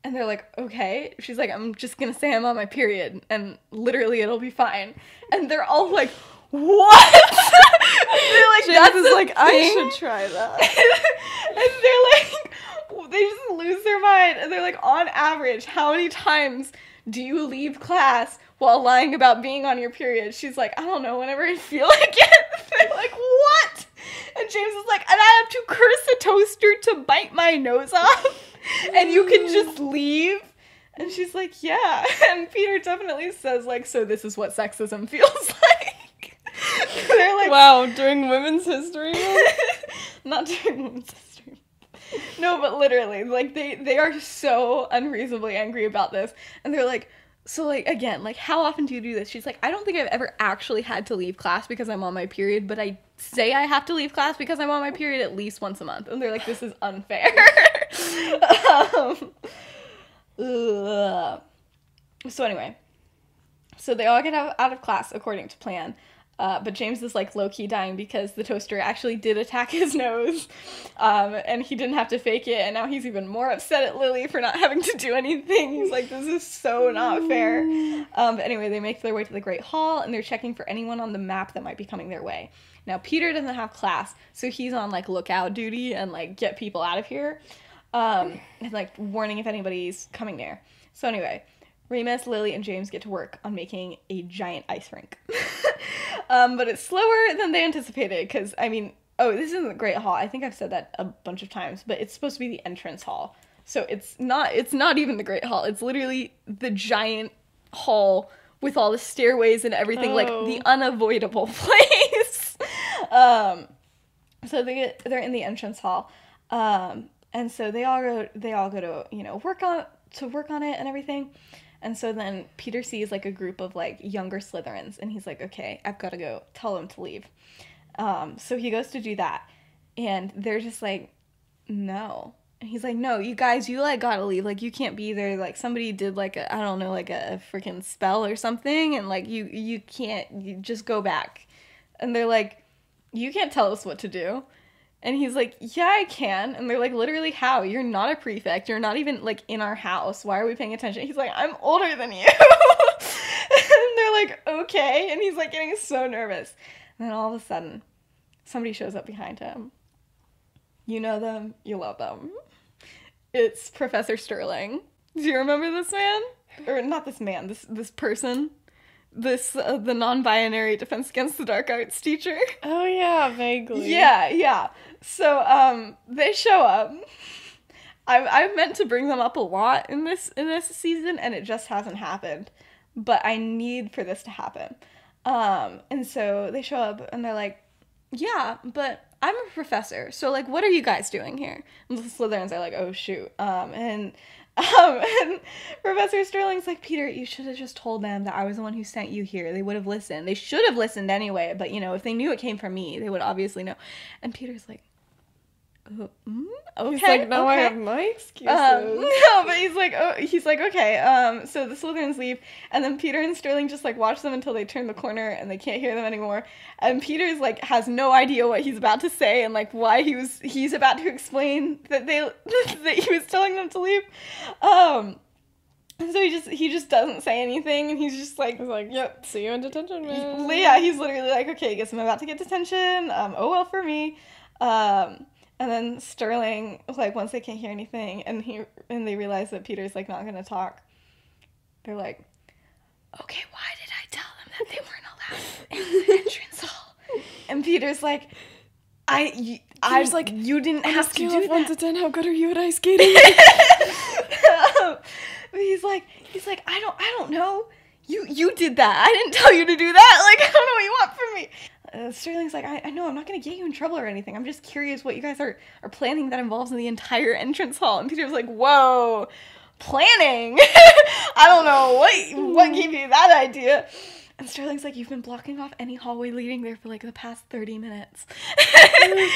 And they're like, okay. She's like, I'm just gonna say I'm on my period, and literally it'll be fine. And they're all like, what? They're like, James is like, I should try that. And they're like, they just lose their mind. And they're like, on average, how many times do you leave class while lying about being on your period? She's like, I don't know, whenever I feel like it. They're like, what? And James is like, and I have to curse a toaster to bite my nose off, and you can just leave? And she's like, yeah. And Peter definitely says, like, so this is what sexism feels like. They're like, wow, during Women's History Month? Not during Women's History Month. No, but literally, like, they are so unreasonably angry about this. And they're like, so, like, again, like, how often do you do this? She's like, I don't think I've ever actually had to leave class because I'm on my period, but I say I have to leave class because I'm on my period at least once a month. And they're like, this is unfair. So anyway, so they all get out of class according to plan. But James is, like, low-key dying because the toaster actually did attack his nose, and he didn't have to fake it, and now he's even more upset at Lily for not having to do anything. He's like, this is so not fair. But anyway, they make their way to the Great Hall, and they're checking for anyone on the map that might be coming their way. Now, Peter doesn't have class, so he's on, like, lookout duty and, like, get people out of here, and, like, warning if anybody's coming there. So anyway, Remus, Lily, and James get to work on making a giant ice rink. But it's slower than they anticipated, because, I mean, this isn't the Great Hall. I think I've said that a bunch of times, but it's supposed to be the entrance hall. So it's not even the Great Hall. It's literally the giant hall with all the stairways and everything, like, the unavoidable place. So they're in the entrance hall. And so they all go to, you know, work on it and everything. And so then Peter sees, like, a group of, like, younger Slytherins, and he's like, okay, I've got to go tell them to leave. So he goes to do that, and they're just like, no. And he's like, no, you guys, you, like, gotta leave. Like, you can't be there. Like, somebody did, like, I don't know, like, a freaking spell or something, and, like, you can't, you just go back. And they're like, you can't tell us what to do. And he's like, yeah, I can. And they're like, literally, how? You're not a prefect. You're not even, like, in our house. Why are we paying attention? He's like, I'm older than you. And they're like, okay. And he's, like, getting so nervous. And then all of a sudden, somebody shows up behind him. You know them, you love them. It's Professor Sterling. Do you remember this man? Or not this man, this person? The non-binary Defense Against the Dark Arts teacher. Oh yeah, vaguely. Yeah. So they show up. I've meant to bring them up a lot in this season, and it just hasn't happened. But I need for this to happen. And so they show up and they're like, yeah, but I'm a professor, so like, what are you guys doing here? And the Slytherins are like, oh shoot. And Professor Sterling's like, Peter, you should have just told them that I was the one who sent you here. They would have listened. They should have listened anyway, but you know, if they knew it came from me, they would obviously know. And Peter's like, okay. He's like, no, okay. I have my excuses. No, but he's like, okay. So the Slytherins leave, and then Peter and Sterling just like watch them until they turn the corner and they can't hear them anymore. And Peter's like has no idea what he's about to say and like why he's about to explain that that he was telling them to leave. And so he just doesn't say anything, and he's just like, yep, see you in detention, man. Yeah, he's literally like, okay, guess I'm about to get detention. Oh well for me. And then Sterling, like, once they can't hear anything, and they realize that Peter's, like, not gonna talk, they're like, okay, why did I tell them that they weren't allowed in the entrance hall? And Peter's like, you didn't have to do that. On a scale of 1 to 10, how good are you at ice skating? He's like, I don't know. You did that. I didn't tell you to do that. Like, I don't know what you want from me. Sterling's like, I know, I'm not going to get you in trouble or anything. I'm just curious what you guys are planning that involves in the entire entrance hall. And Peter's like, whoa, planning? I don't know. What gave you that idea? And Sterling's like, you've been blocking off any hallway leading there for like the past 30 minutes. And Peter's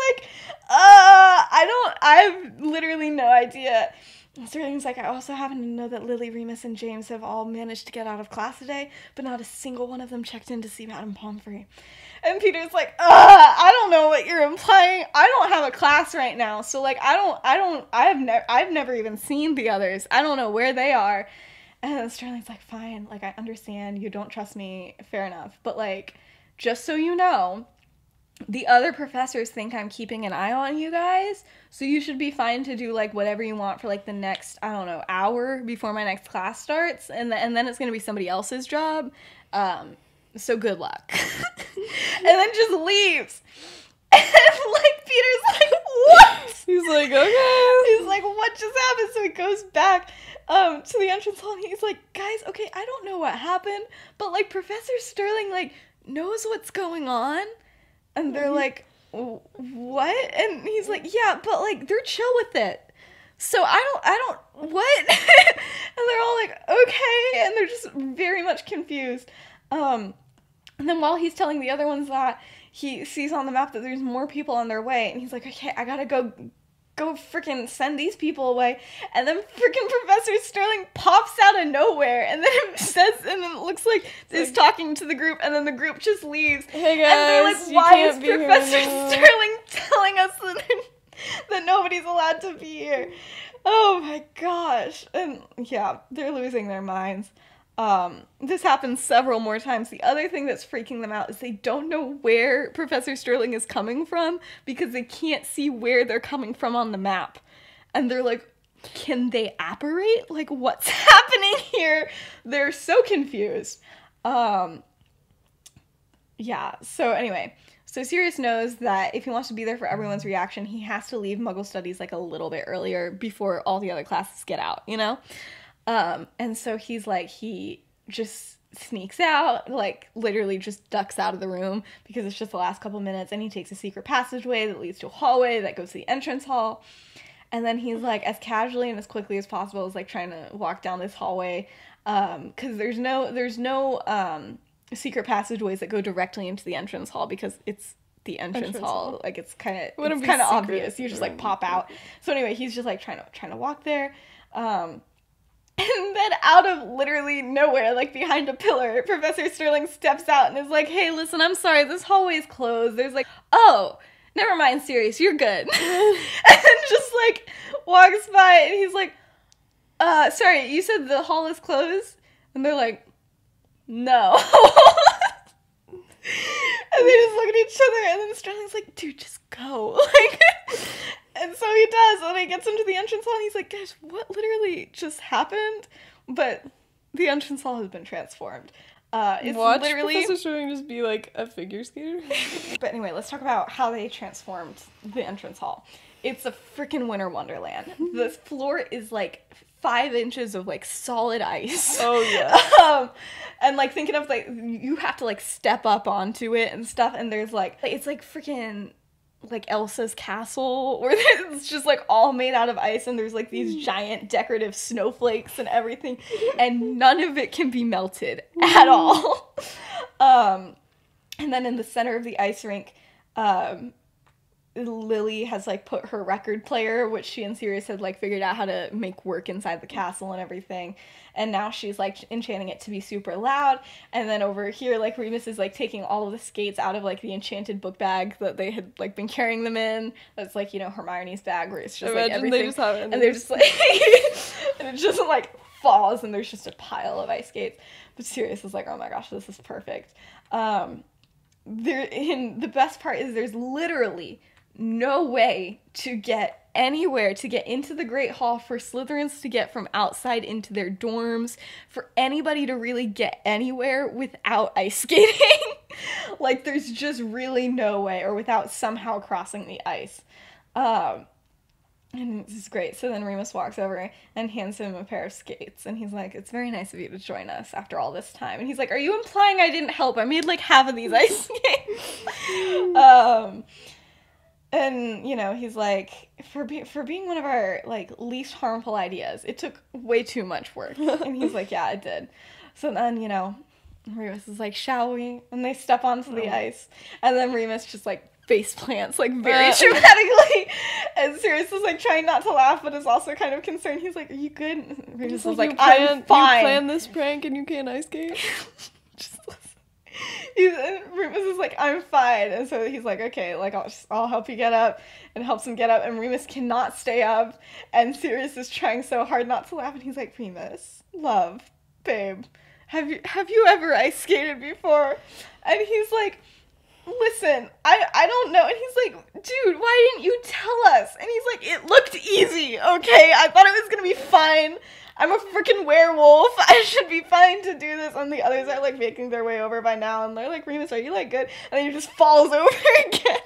like, I have literally no idea. Sterling's like, I also happen to know that Lily, Remus, and James have all managed to get out of class today, but not a single one of them checked in to see Madame Pomfrey. And Peter's like, I don't know what you're implying. I don't have a class right now, so like, I've never even seen the others. I don't know where they are. And Sterling's like, fine, like, I understand, you don't trust me, fair enough, but like, just so you know, the other professors think I'm keeping an eye on you guys, so you should be fine to do, like, whatever you want for, like, the next, I don't know, hour before my next class starts, and then it's gonna be somebody else's job, so good luck. And then just leaves. And, like, Peter's like, what? He's like, okay. He's like, what just happened? So he goes back to the entrance hall, and he's like, guys, okay, I don't know what happened, but, like, Professor Sterling, like, knows what's going on. And they're like, what? And he's like, yeah, but like, they're chill with it. So I don't, what? And they're all like, okay. And they're just very much confused. And then while he's telling the other ones that, he sees on the map that there's more people on their way. And he's like, okay, I gotta go freaking send these people away. And then freaking Professor Sterling pops out of nowhere, and then it says, and then it looks like it's talking to the group, and then the group just leaves. Hey guys, and they're like, why is Professor Sterling telling us that nobody's allowed to be here? Oh my gosh. And yeah, they're losing their minds. This happens several more times. The other thing that's freaking them out is they don't know where Professor Sterling is coming from because they can't see where they're coming from on the map. And they're like, can they apparate? Like, what's happening here? They're so confused. Yeah, so anyway. So Sirius knows that if he wants to be there for everyone's reaction, he has to leave Muggle Studies like a little bit earlier before all the other classes get out, you know? And so he's like, he just sneaks out, like literally just ducks out of the room because it's just the last couple minutes, and he takes a secret passageway that leads to a hallway that goes to the entrance hall. And then he's like, as casually and as quickly as possible, is like trying to walk down this hallway, because there's no secret passageways that go directly into the entrance hall because it's the entrance hall. Like it's kind of obvious. You just like pop out. So anyway, he's just like trying to walk there. And then out of literally nowhere, like behind a pillar, Professor Sterling steps out and is like, hey, listen, I'm sorry, this hallway is closed. There's like, oh, never mind, Sirius, you're good. And then just like walks by, and he's like, sorry, you said the hall is closed? And they're like, no. And they just look at each other, and then Sterling's like, dude, just go. Like, and so he does, and he gets him to the entrance hall, and he's like, guys, what literally just happened? But the entrance hall has been transformed. It's Watch literally Professor Sterling just be like a figure skater. But anyway, let's talk about how they transformed the entrance hall. It's a freaking winter wonderland. The floor is like 5 inches of like solid ice. Oh yeah. And like thinking of like you have to like step up onto it and stuff, and there's like it's like freaking like Elsa's castle, where it's just like all made out of ice, and there's like these giant decorative snowflakes and everything, and none of it can be melted at all. And then in the center of the ice rink, Lily has like put her record player, which she and Sirius had like figured out how to make work inside the castle and everything, and now she's like enchanting it to be super loud. And then over here, like Remus is like taking all of the skates out of like the enchanted book bag that they had like been carrying them in. That's like, you know, Hermione's bag, where it's just like everything, they just have it, and they're just like and it just like falls, and there's just a pile of ice skates. But Sirius is like, oh my gosh, this is perfect. The best part is there's literally no way to get anywhere, to get into the Great Hall, for Slytherins to get from outside into their dorms, for anybody to really get anywhere without ice skating. Like, there's just really no way, or without somehow crossing the ice. And this is great. So then Remus walks over and hands him a pair of skates, and he's like, it's very nice of you to join us after all this time. And he's like, are you implying I didn't help? I made like half of these ice skates. And, you know, he's like, for being one of our, like, least harmful ideas, it took way too much work. And he's like, yeah, it did. So then, you know, Remus is like, shall we? And they step onto the ice. And then Remus just, like, face plants, like, very dramatically. And Sirius is, like, trying not to laugh, but is also kind of concerned. He's like, are you good? And Remus is like, I'm fine. You planned this prank and you can't ice skate? Just listen. Remus is like, I'm fine. And so he's like, okay, like, I'll help you get up, and helps him get up, and Remus cannot stay up, and Sirius is trying so hard not to laugh, and he's like, Remus, love, babe, have you ever ice skated before? And he's like, listen, I don't know. And he's like, dude, why didn't you tell us? And he's like, it looked easy, okay? I thought it was gonna be fine. I'm a freaking werewolf. I should be fine to do this. And the others are, like, making their way over by now. And they're like, Remus, are you, like, good? And then he just falls over again.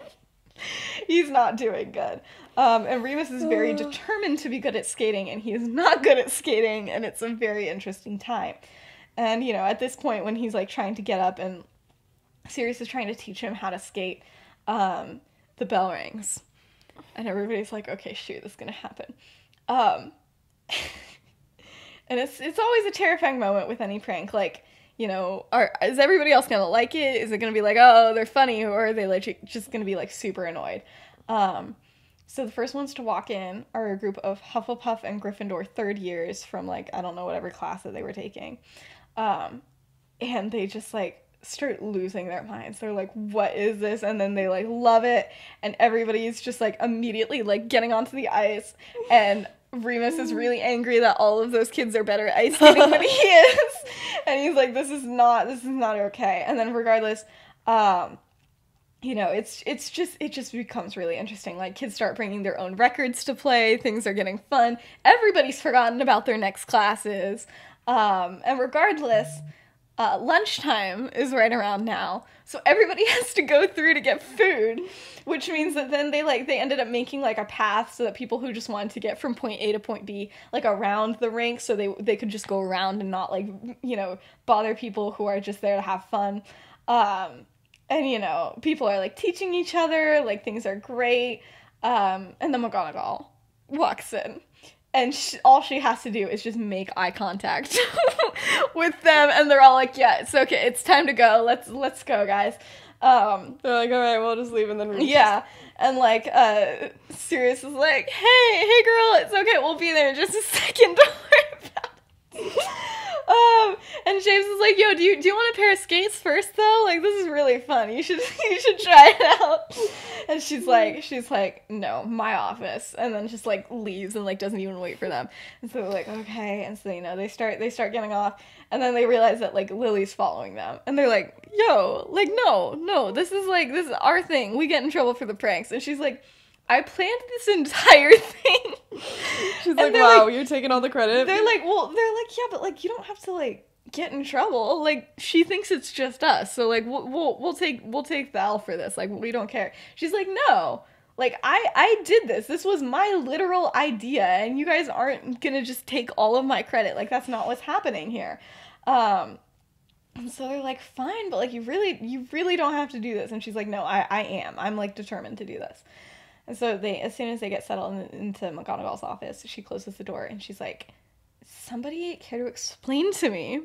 He's not doing good. And Remus is very determined to be good at skating. And he is not good at skating. And it's a very interesting time. And, you know, at this point when he's, like, trying to get up and Sirius is trying to teach him how to skate, the bell rings. And everybody's like, okay, shoot, this is going to happen. And it's always a terrifying moment with any prank. Like, you know, is everybody else gonna like it? Is it gonna be like, oh, they're funny, or are they like just gonna be like super annoyed? So the first ones to walk in are a group of Hufflepuff and Gryffindor third years from, like, I don't know, whatever class that they were taking. And they just, like, start losing their minds. They're like, what is this? And then they, like, love it. And everybody's just, like, immediately, like, getting onto the ice. And Remus is really angry that all of those kids are better at ice skating than he is. And he's like, this is not okay. And then regardless, you know, it just becomes really interesting. Like, kids start bringing their own records to play. Things are getting fun. Everybody's forgotten about their next classes. And regardless, lunchtime is right around now. So everybody has to go through to get food, which means that then they ended up making, like, a path so that people who just wanted to get from point A to point B, like, around the rink, so they could just go around and not, like, you know, bother people who are just there to have fun. And, you know, people are, like, teaching each other, like, things are great. And then McGonagall walks in. And all she has to do is just make eye contact with them, and they're all like, yeah, it's okay, it's time to go, let's go, guys. They're like, alright, we'll just leave, and then and, like, Sirius is like, hey girl, it's okay, we'll be there in just a second, don't worry about it. And James is like, yo, do you want a pair of skates first though? Like, this is really fun. You should try it out. And she's like, no, my office. And then just like leaves and like doesn't even wait for them. And so they're like, okay. And so, you know, they start getting off, and then they realize that like Lily's following them. And they're like, yo, like, no, this is our thing. We get in trouble for the pranks. And she's like, I planned this entire thing. She's like, wow, you're taking all the credit. They're like, yeah, but like, you don't have to like get in trouble. Like, she thinks it's just us, so like, we'll take the L for this. Like, we don't care. She's like, no, like, I did this. This was my literal idea, and you guys aren't gonna just take all of my credit. Like, that's not what's happening here. And so they're like, fine, but like, you really don't have to do this. And she's like, no, I am. I'm like determined to do this. And so as soon as they get settled into McGonagall's office, she closes the door and she's like, somebody care to explain to me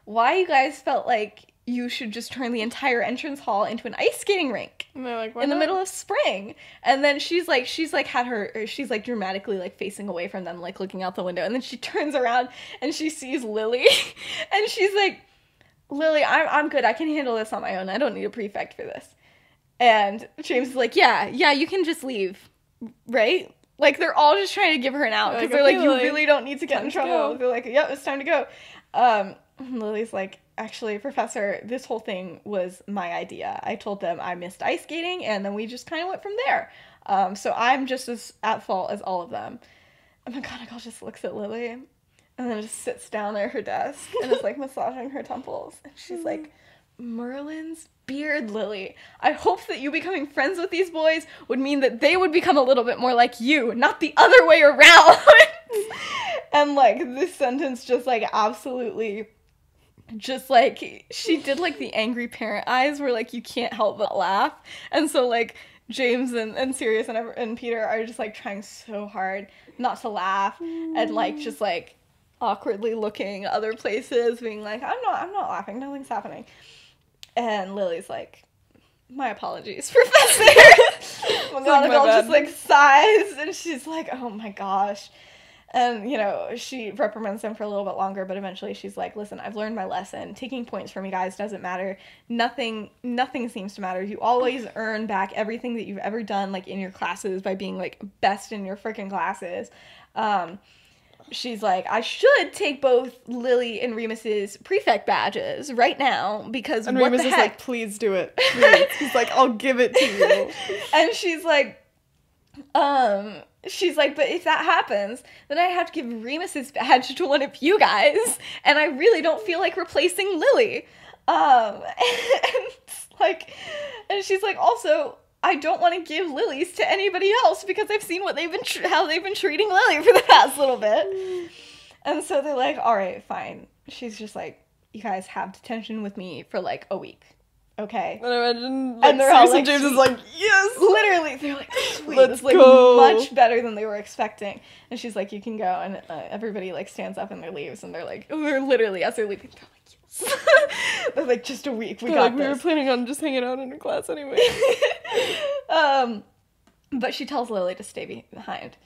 why you guys felt like you should just turn the entire entrance hall into an ice skating rink and they're like, in the middle of spring? And then she's dramatically like facing away from them, like looking out the window. And then she turns around and she sees Lily and she's like, Lily, I'm good. I can handle this on my own. I don't need a prefect for this. And James is like, yeah, you can just leave, right? Like, they're all just trying to give her an out, because they're like, you really don't need to get in trouble. They're like, yep, it's time to go. Lily's like, actually, Professor, this whole thing was my idea. I told them I missed ice skating, and then we just kind of went from there. So I'm just as at fault as all of them. And McGonagall just looks at Lily, and then just sits down at her desk, and is like massaging her temples. And she's like, Merlin's beard, Lily. I hope that you becoming friends with these boys would mean that they would become a little bit more like you, not the other way around. And like, this sentence just like absolutely, just like, she did like the angry parent eyes where like you can't help but laugh. And so like James and Sirius and Peter are just like trying so hard not to laugh, and like just like awkwardly looking other places, being like, I'm not laughing, nothing's happening. And Lily's like, my apologies, Professor. McGonagall just like sighs, and she's like, oh my gosh. And, you know, she reprimands them for a little bit longer, but eventually she's like, listen, I've learned my lesson. Taking points from you guys doesn't matter. Nothing seems to matter. You always earn back everything that you've ever done, like, in your classes by being, like, best in your freaking classes. She's like, I should take both Lily and Remus's prefect badges right now, because and what Remus the is heck? like, please do it. Please. He's like, I'll give it to you. And she's like, but if that happens, then I have to give Remus's badge to one of you guys, and I really don't feel like replacing Lily. And she's like, also, I don't want to give Lily's to anybody else, because I've seen what how they've been treating Lily for the past little bit. And so they're like, all right, fine. She's just like, you guys have detention with me for like a week. Okay. And I imagine, like, and they're all like, James is like, yes! Literally, they're like, sweet. Let's it's like go. much better than they were expecting. And she's like, you can go. And everybody like stands up and they leaves, and they're literally, as they're leaving, they're like, yes. They're like, just a week, we got this. We were planning on just hanging out in her class anyway. But she tells Lily to stay behind.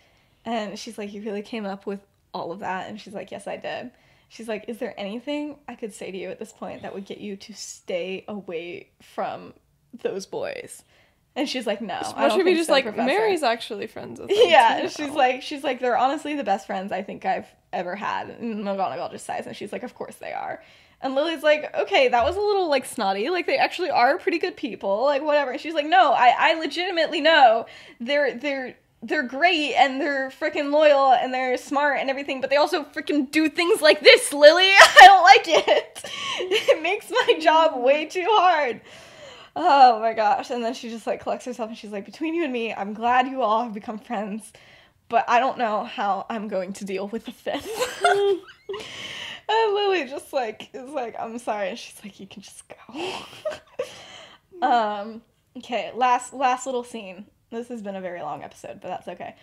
And she's like, you really came up with all of that? And she's like, yes, I did. She's like, is there anything I could say to you at this point that would get you to stay away from those boys? And she's like, no, I don't should be think just so, like, Professor. Mary's actually friends with them. Yeah, too. and she's like, they're honestly the best friends I think I've ever had. And McGonagall just sighs, and she's like, of course they are. And Lily's like, okay, that was a little, like, snotty. Like, they actually are pretty good people. Like, whatever. And she's like, no, I legitimately know they're great, and they're freaking loyal, and they're smart and everything, but they also freaking do things like this, Lily. I don't like it. It makes my job way too hard. Oh my gosh. And then she just like collects herself, and she's like, between you and me, I'm glad you all have become friends, but I don't know how I'm going to deal with the fifth. And Lily just like is like, I'm sorry, and she's like, you can just go. Okay, last little scene. This has been a very long episode, but that's okay.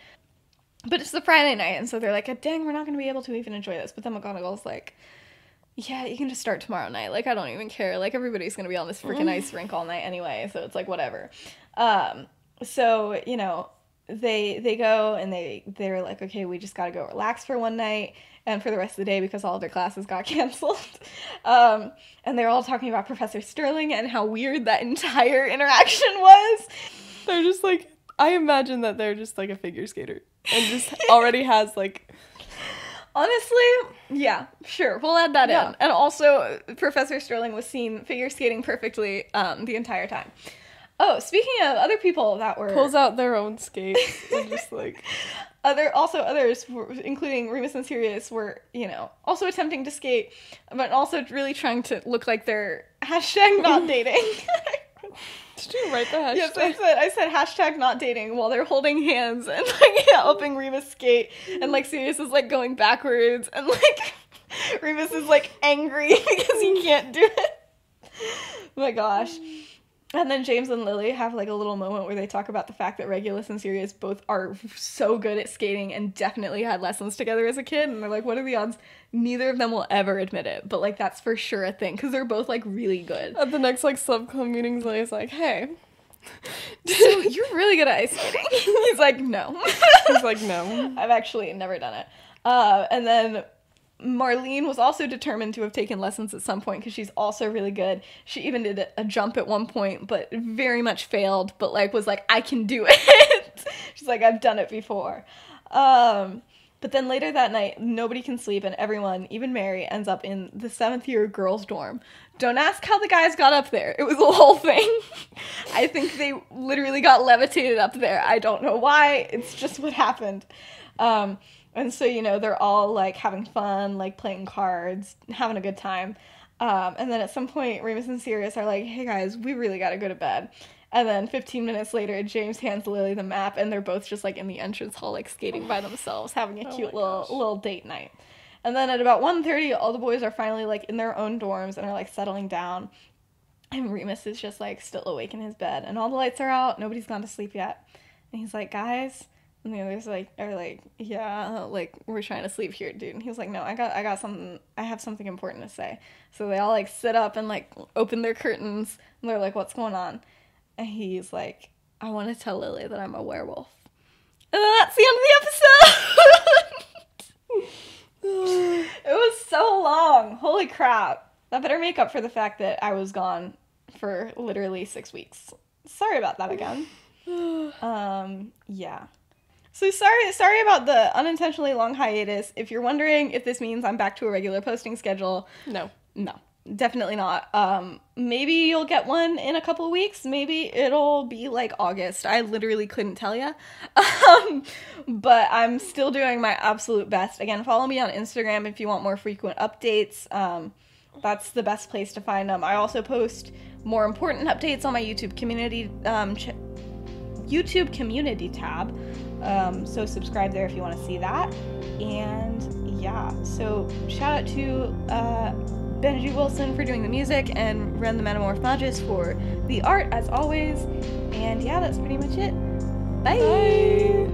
But it's the Friday night, and so they're like, dang, we're not going to be able to even enjoy this. But then McGonagall's like, yeah, you can just start tomorrow night. Like, I don't even care. Like, everybody's going to be on this freaking ice rink all night anyway, so it's like, whatever. So, you know, they go, and they're like, okay, we just got to go relax for one night. and for the rest of the day because all of their classes got canceled. And they're all talking about Professor Sterling and how weird that entire interaction was. They're just like, I imagine that they're just like a figure skater and just already has like... Honestly, yeah, sure, we'll add that in. And also, Professor Sterling was seen figure skating perfectly the entire time. Oh, speaking of other people that were... Pulls out their own skates and just like... Others, including Remus and Sirius, were, you know, also attempting to skate, but also really trying to look like they're hashtag not dating. Did you write the hashtag? Yes, I said hashtag not dating while they're holding hands and like helping Remus skate, and like Sirius is like going backwards, and like Remus is like angry because he can't do it. Oh my gosh. And then James and Lily have like a little moment where they talk about the fact that Regulus and Sirius both are so good at skating and definitely had lessons together as a kid. And they're like, what are the odds? Neither of them will ever admit it. But like, that's for sure a thing because they're both like really good. At the next like subclub meetings, Lily's like, hey. So you're really good at ice skating? He's like, no. He's like, no. I've actually never done it. And then Marlene was also determined to have taken lessons at some point because she's also really good. She even did a jump at one point, but very much failed, but like was like, I can do it. She's like, I've done it before. But then later that night, nobody can sleep and everyone, even Mary, ends up in the 7th year girls' dorm. Don't ask how the guys got up there. It was a whole thing. I think they literally got levitated up there. I don't know why. It's just what happened. And so, you know, they're all, like, having fun, like, playing cards, having a good time. And then at some point, Remus and Sirius are like, hey, guys, we really gotta go to bed. And then 15 minutes later, James hands Lily the map, and they're both just, like, in the entrance hall, like, skating by themselves, having a cute little date night. And then at about 1:30, all the boys are finally, like, in their own dorms and are, like, settling down. And Remus is just, like, still awake in his bed. And all the lights are out. Nobody's gone to sleep yet. And he's like, guys... And the others are like, yeah, like, we're trying to sleep here, dude. And he was like, no, I got something, I have something important to say. So they all, like, sit up and, like, open their curtains. And they're like, what's going on? And he's like, I want to tell Lily that I'm a werewolf. And then that's the end of the episode! It was so long. Holy crap. That better make up for the fact that I was gone for literally 6 weeks. Sorry about that again. Yeah. So sorry about the unintentionally long hiatus. If you're wondering if this means I'm back to a regular posting schedule, no, definitely not. Maybe you'll get one in a couple weeks. Maybe it'll be like August. I literally couldn't tell you. But I'm still doing my absolute best. Again, follow me on Instagram if you want more frequent updates. That's the best place to find them. I also post more important updates on my YouTube community tab. So subscribe there if you want to see that. And yeah, so shout out to Benji Wilson for doing the music and Ren the Metamorph Magus for the art as always. And yeah, that's pretty much it. Bye!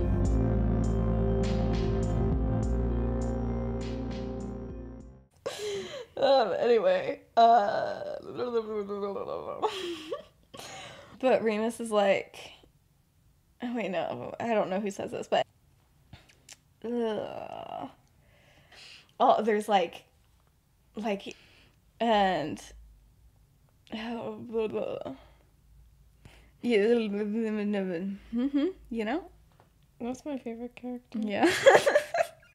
Bye. Anyway, but Remus is like, oh wait, no, I don't know who says this, but oh, there's like, and you know, That's my favorite character. yeah.